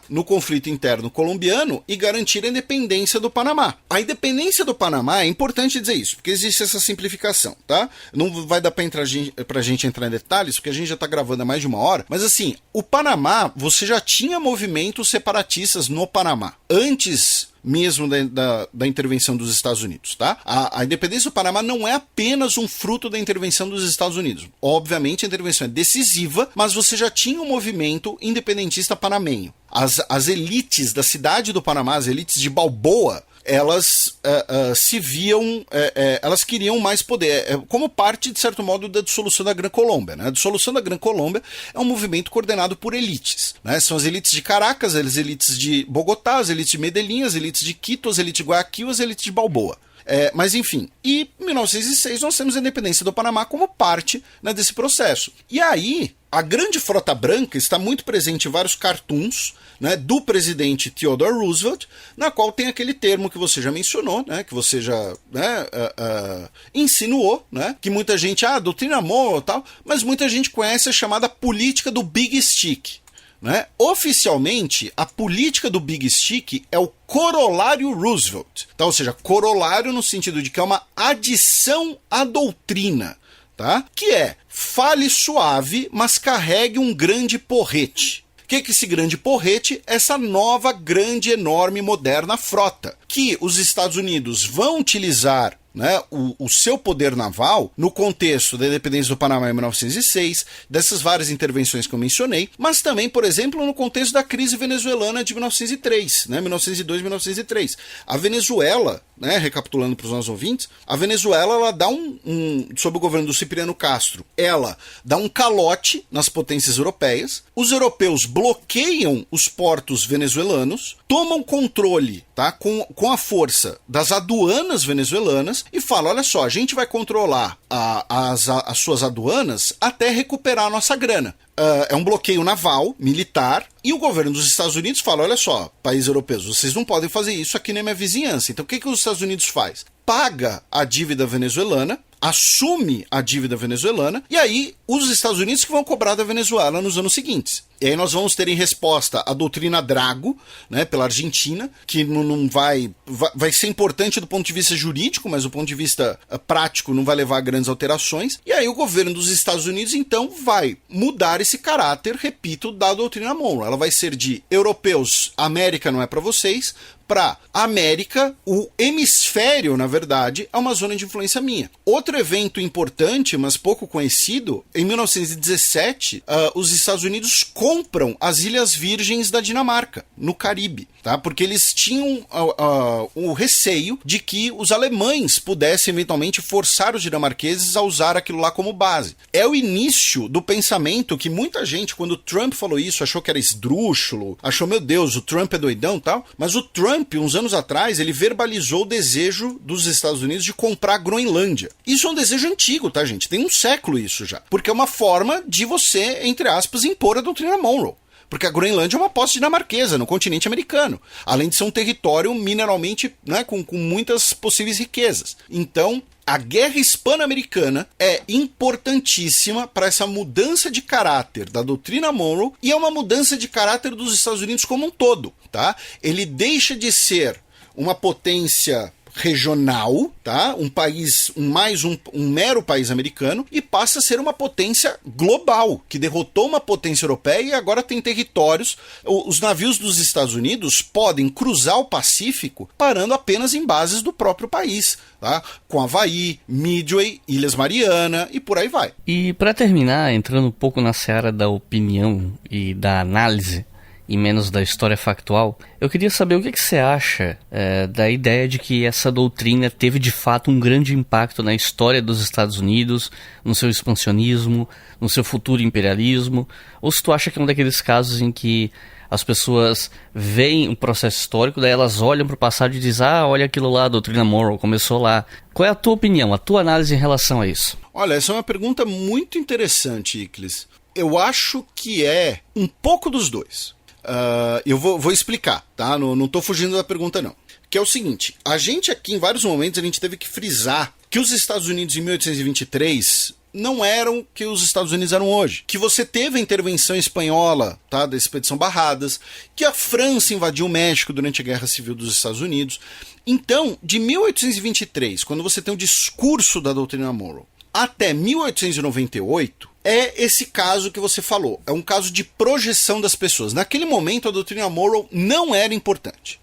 no conflito interno colombiano e garantir a independência do Panamá. A independência do Panamá, é importante dizer isso, porque existe essa simplificação, tá? Não vai dar pra gente entrar em detalhes, porque a gente já tá gravando há mais de uma hora, mas assim, o Panamá, você já tinha movimentos separatistas no Panamá, antes mesmo da intervenção dos Estados Unidos, tá? A independência do Panamá não é apenas um fruto da intervenção dos Estados Unidos. Obviamente a intervenção é decisiva, mas você já tinha um movimento independentista panamenho. As elites da cidade do Panamá, as elites de Balboa, elas se viam, elas queriam mais poder, como parte, de certo modo, da dissolução da Gran Colômbia. Né? A dissolução da Gran Colômbia é um movimento coordenado por elites. Né? São as elites de Caracas, as elites de Bogotá, as elites de Medellín, as elites de Quito, as elites de Guayaquil, as elites de Balboa. Mas enfim, e em 1906 nós temos a independência do Panamá como parte, né, desse processo. E aí, a Grande Frota Branca está muito presente em vários cartoons, né, do presidente Theodore Roosevelt, na qual tem aquele termo que você já mencionou, né, que você já, né, insinuou, né, que muita gente, doutrina Monroe e tal, mas muita gente conhece a chamada política do Big Stick. Né? Oficialmente, a política do Big Stick é o corolário Roosevelt. Tá? Ou seja, corolário no sentido de que é uma adição à doutrina. Tá? Que é, fale suave, mas carregue um grande porrete. O que é esse grande porrete? Essa nova, grande, enorme, moderna frota, que os Estados Unidos vão utilizar, né, o seu poder naval no contexto da independência do Panamá em 1906, dessas várias intervenções que eu mencionei, mas também, por exemplo, no contexto da crise venezuelana de 1903, né, 1902 e 1903. A Venezuela, né, recapitulando para os nossos ouvintes, a Venezuela ela dá sob o governo do Cipriano Castro, ela dá um calote nas potências europeias, os europeus bloqueiam os portos venezuelanos, tomam controle, tá, com a força das aduanas venezuelanas e falam, olha só, a gente vai controlar as suas aduanas até recuperar a nossa grana. É um bloqueio naval, militar, e o governo dos Estados Unidos fala, olha só, países europeus, vocês não podem fazer isso aqui na minha vizinhança. Então o que os Estados Unidos faz? Paga a dívida venezuelana, assume a dívida venezuelana, e aí os Estados Unidos que vão cobrar da Venezuela nos anos seguintes. E aí nós vamos ter em resposta a doutrina Drago, né, pela Argentina, que não vai ser importante do ponto de vista jurídico, mas do ponto de vista prático não vai levar a grandes alterações. E aí o governo dos Estados Unidos, então, vai mudar esse caráter, repito, da doutrina Monroe. Ela vai ser de europeus, América não é para vocês, para América, o hemisfério, na verdade, é uma zona de influência minha. Outro evento importante, mas pouco conhecido, em 1917, os Estados Unidos compram as Ilhas Virgens da Dinamarca, no Caribe, tá? Porque eles tinham o receio de que os alemães pudessem eventualmente forçar os dinamarqueses a usar aquilo lá como base. É o início do pensamento que muita gente, quando o Trump falou isso, achou que era esdrúxulo, achou, meu Deus, o Trump é doidão e tal, mas o Trump, uns anos atrás, ele verbalizou o desejo dos Estados Unidos de comprar a Groenlândia. Isso é um desejo antigo, tá, gente? Tem um século isso já. Porque é uma forma de você, entre aspas, impor a doutrina Monroe. Porque a Groenlândia é uma posse dinamarquesa no continente americano, além de ser um território mineralmente, né, com muitas possíveis riquezas. Então, a guerra hispano-americana é importantíssima para essa mudança de caráter da doutrina Monroe e é uma mudança de caráter dos Estados Unidos como um todo, tá? Ele deixa de ser uma potência regional, tá? Um país, um mero país americano, e passa a ser uma potência global, que derrotou uma potência europeia e agora tem territórios. Os navios dos Estados Unidos podem cruzar o Pacífico parando apenas em bases do próprio país, tá? Com Havaí, Midway, Ilhas Mariana e por aí vai. E para terminar, entrando um pouco na seara da opinião e da análise, e menos da história factual, eu queria saber o que você acha da ideia de que essa doutrina teve de fato um grande impacto na história dos Estados Unidos, no seu expansionismo, no seu futuro imperialismo, ou se tu acha que é um daqueles casos em que as pessoas veem um processo histórico, daí elas olham para o passado e dizem, olha aquilo lá, a doutrina Monroe começou lá. Qual é a tua opinião, a tua análise em relação a isso? Olha, essa é uma pergunta muito interessante, Iclis. Eu acho que é um pouco dos dois. Eu vou explicar, tá? Não tô fugindo da pergunta, não. Que é o seguinte, a gente aqui, em vários momentos, a gente teve que frisar que os Estados Unidos em 1823 não eram o que os Estados Unidos eram hoje. Que você teve a intervenção espanhola, tá? Da Expedição Barradas, que a França invadiu o México durante a Guerra Civil dos Estados Unidos. Então, de 1823, quando você tem o discurso da doutrina Monroe, até 1898, é esse caso que você falou. É um caso de projeção das pessoas. Naquele momento, a doutrina Monroe não era importante.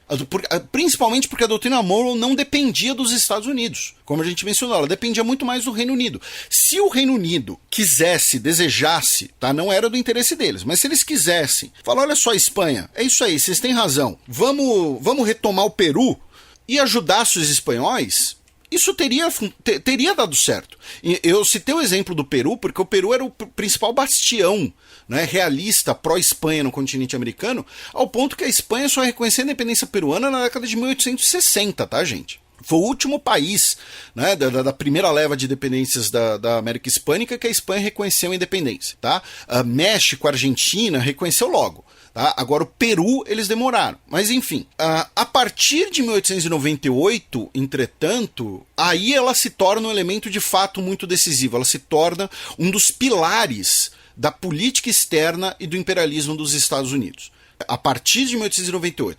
Principalmente porque a doutrina Monroe não dependia dos Estados Unidos. Como a gente mencionou, ela dependia muito mais do Reino Unido. Se o Reino Unido quisesse, desejasse, tá? Não era do interesse deles, mas se eles quisessem, falar, olha só, Espanha, é isso aí, vocês têm razão. Vamos retomar o Peru e ajudar os espanhóis. Isso teria dado certo. Eu citei o exemplo do Peru, porque o Peru era o principal bastião, né, realista pró-Espanha no continente americano, ao ponto que a Espanha só reconheceu a independência peruana na década de 1860, tá, gente? Foi o último país, né, da primeira leva de independências da América Hispânica que a Espanha reconheceu a independência, tá? México, Argentina, reconheceu logo. Tá? Agora o Peru eles demoraram, mas enfim, a partir de 1898, entretanto, aí ela se torna um elemento de fato muito decisivo, ela se torna um dos pilares da política externa e do imperialismo dos Estados Unidos. A partir de 1898,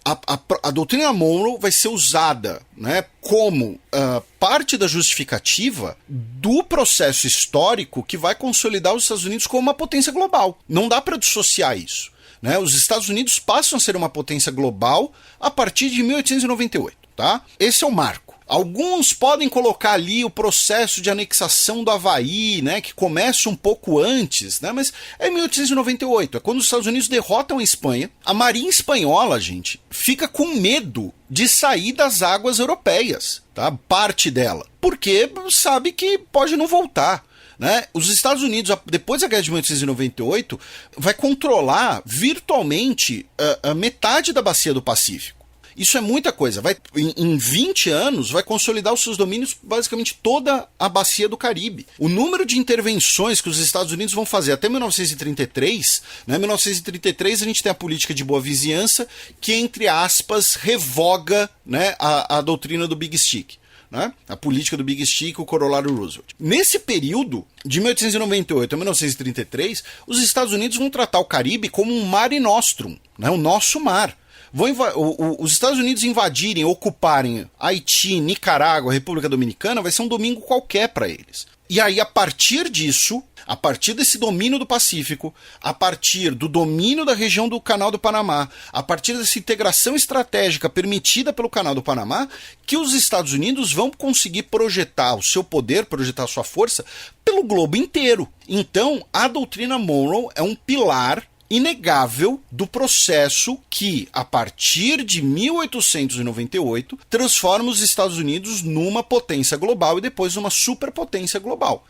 a doutrina Monroe vai ser usada, né, como parte da justificativa do processo histórico que vai consolidar os Estados Unidos como uma potência global. Não dá para dissociar isso. Né? Os Estados Unidos passam a ser uma potência global a partir de 1898, tá? Esse é o marco. Alguns podem colocar ali o processo de anexação do Havaí, né, que começa um pouco antes, né, mas é 1898, é quando os Estados Unidos derrotam a Espanha. A marinha espanhola, gente, fica com medo de sair das águas europeias, tá? Parte dela, porque sabe que pode não voltar. Né? Os Estados Unidos, depois da guerra de 1898, vai controlar virtualmente a metade da bacia do Pacífico. Isso é muita coisa. Em 20 anos, vai consolidar os seus domínios basicamente toda a bacia do Caribe. O número de intervenções que os Estados Unidos vão fazer até 1933, né? Em 1933 a gente tem a política de boa vizinhança, que, entre aspas, revoga, né, a doutrina do Big Stick. né? A política do Big Stick, o corolário Roosevelt. Nesse período, de 1898 a 1933, os Estados Unidos vão tratar o Caribe como um mare nostrum, né? O nosso mar. Os Estados Unidos invadirem, ocuparem Haiti, Nicarágua, República Dominicana, vai ser um domingo qualquer para eles. E aí, a partir disso, a partir desse domínio do Pacífico, a partir do domínio da região do Canal do Panamá, a partir dessa integração estratégica permitida pelo Canal do Panamá, que os Estados Unidos vão conseguir projetar o seu poder, projetar a sua força pelo globo inteiro. Então, a doutrina Monroe é um pilar inegável do processo que, a partir de 1898, transforma os Estados Unidos numa potência global e depois numa superpotência global.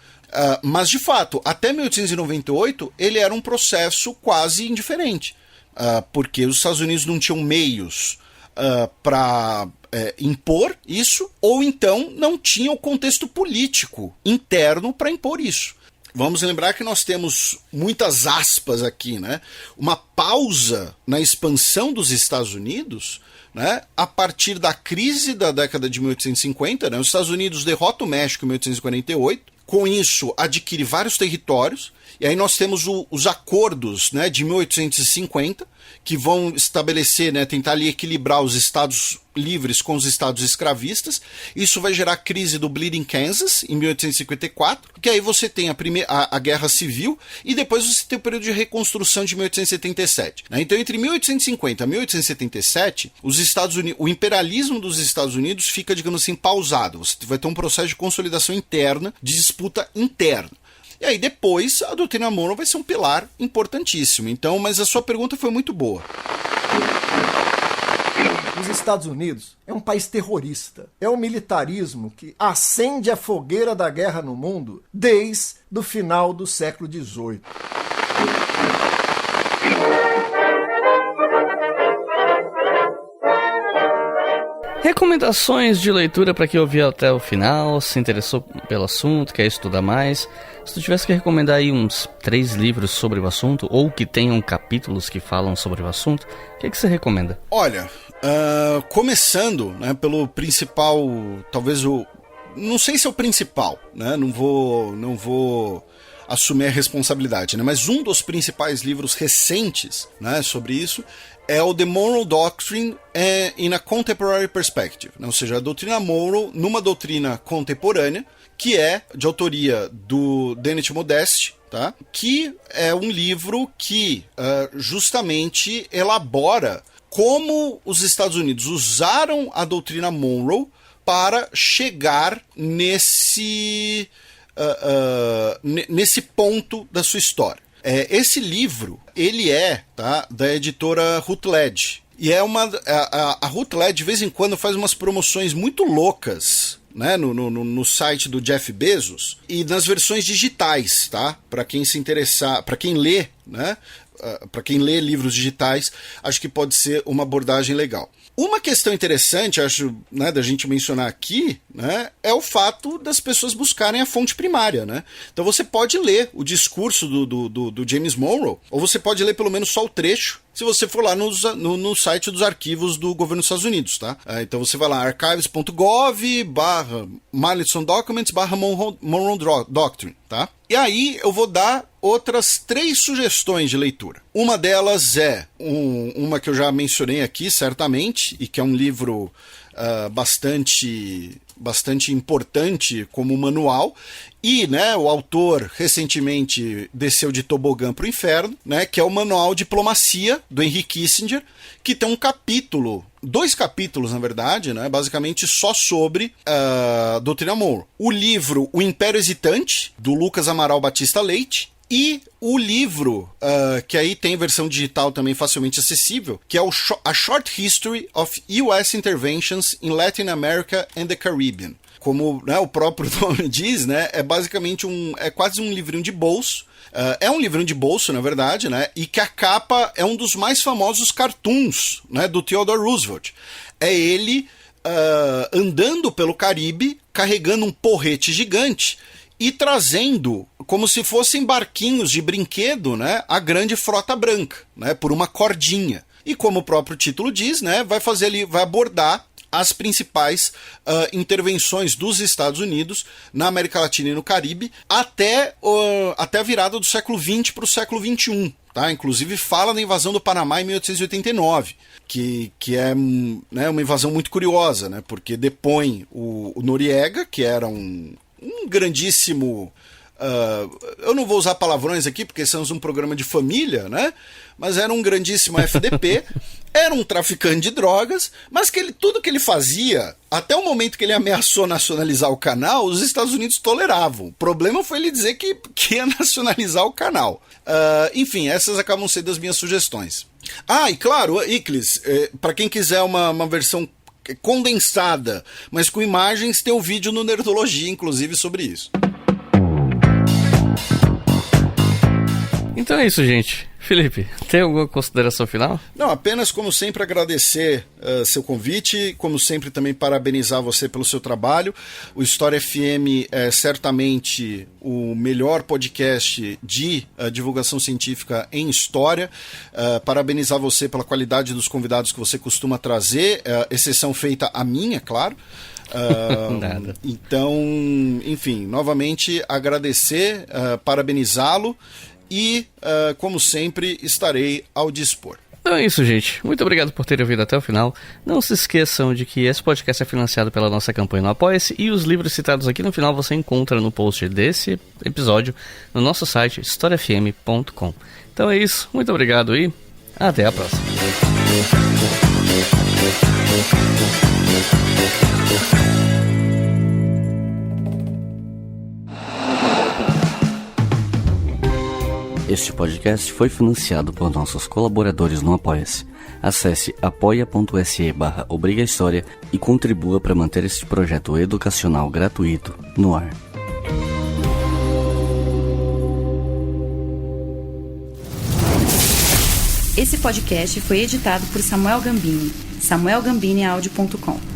Mas, de fato, até 1898, ele era um processo quase indiferente, porque os Estados Unidos não tinham meios para impor isso, ou então não tinham o contexto político interno para impor isso. Vamos lembrar que nós temos muitas aspas aqui, né? Uma pausa na expansão dos Estados Unidos, né? A partir da crise da década de 1850, né? Os Estados Unidos derrotam o México em 1848, com isso adquire vários territórios, e aí nós temos os acordos, né, de 1850, que vão estabelecer, né, tentar ali equilibrar os estados livres com os estados escravistas. Isso vai gerar a crise do Bleeding Kansas, em 1854, que aí você tem a Guerra Civil, e depois você tem o período de reconstrução de 1877. Né? Então, entre 1850 e 1877, o imperialismo dos Estados Unidos fica, digamos assim, pausado. Você vai ter um processo de consolidação interna, de disputa interna. E aí depois a doutrina Monroe vai ser um pilar importantíssimo. Então, mas a sua pergunta foi muito boa. Os Estados Unidos é um país terrorista. É o militarismo que acende a fogueira da guerra no mundo desde o final do século XVIII. Recomendações de leitura para quem ouviu até o final, se interessou pelo assunto, quer estudar mais. Se tu tivesse que recomendar aí uns 3 livros sobre o assunto, ou que tenham capítulos que falam sobre o assunto, o que você recomenda? Olha, começando, né, pelo principal, talvez não sei se é o principal, né, não vou assumir a responsabilidade, né, mas um dos principais livros recentes, né, sobre isso é o The Monroe Doctrine in a Contemporary Perspective, né? Ou seja, a doutrina Monroe numa doutrina contemporânea, que é de autoria do Dennett Modeste, tá? Que é um livro que justamente elabora como os Estados Unidos usaram a doutrina Monroe para chegar nesse ponto da sua história. Esse livro, ele tá, da editora Routledge. E a Routledge, de vez em quando, faz umas promoções muito loucas, né, no site do Jeff Bezos, e nas versões digitais, tá? Para quem se interessar, para quem lê, né? Para quem lê livros digitais, acho que pode ser uma abordagem legal. Uma questão interessante, acho, né, da gente mencionar aqui, né, é o fato das pessoas buscarem a fonte primária, né? Então você pode ler o discurso do James Monroe, ou você pode ler pelo menos só o trecho, se você for lá no site dos arquivos do governo dos Estados Unidos, tá? Então você vai lá, archives.gov/Marlinson Documents/Monroe Doctrine, tá? E aí eu vou dar outras 3 sugestões de leitura. Uma delas é uma que eu já mencionei aqui, certamente, e que é um livro bastante importante como manual, e, né, o autor recentemente desceu de tobogã para o inferno, né, que é o Manual Diplomacia, do Henry Kissinger, que tem 2 capítulos, na verdade, né, basicamente só sobre doutrina Monroe. O livro O Império Hesitante, do Lucas Amaral Batista Leite, e o livro, que aí tem versão digital também facilmente acessível, que é A Short History of U.S. Interventions in Latin America and the Caribbean. Como, né, o próprio nome diz, né, é basicamente quase um livrinho de bolso. É um livrinho de bolso, na verdade, né, e que a capa é um dos mais famosos cartoons, né, do Theodore Roosevelt. É ele andando pelo Caribe, carregando um porrete gigante e trazendo, como se fossem barquinhos de brinquedo, né, a grande frota branca, né, por uma cordinha. E como o próprio título diz, né, vai abordar as principais intervenções dos Estados Unidos na América Latina e no Caribe até a virada do século XX para o século XXI. Tá? Inclusive fala da invasão do Panamá em 1889, que é, né, uma invasão muito curiosa, né, porque depõe o Noriega, que era um grandíssimo... eu não vou usar palavrões aqui porque estamos num programa de família, né? Mas era um grandíssimo FDP, era um traficante de drogas, mas tudo que ele fazia, até o momento que ele ameaçou nacionalizar o canal, os Estados Unidos toleravam. O problema foi ele dizer que ia nacionalizar o canal. Enfim, essas acabam sendo as minhas sugestões. E claro, Iclis, para quem quiser uma versão condensada, mas com imagens, tem um vídeo no Nerdologia, inclusive, sobre isso. Então é isso, gente. Felipe, tem alguma consideração final? Não, apenas, como sempre, agradecer seu convite, como sempre também parabenizar você pelo seu trabalho. O História FM é certamente o melhor podcast de divulgação científica em história. Parabenizar você pela qualidade dos convidados que você costuma trazer, exceção feita a minha, claro. Nada. Então, enfim, novamente agradecer, parabenizá-lo. E, como sempre, estarei ao dispor. Então é isso, gente. Muito obrigado por terem ouvido até o final. Não se esqueçam de que esse podcast é financiado pela nossa campanha no Apoia-se, e os livros citados aqui no final você encontra no post desse episódio no nosso site historiafm.com. Então é isso. Muito obrigado e até a próxima. Este podcast foi financiado por nossos colaboradores no Apoia-se. Acesse apoia.se/obrigahistoria e contribua para manter este projeto educacional gratuito no ar. Esse podcast foi editado por Samuel Gambini, samuelgambiniaudio.com.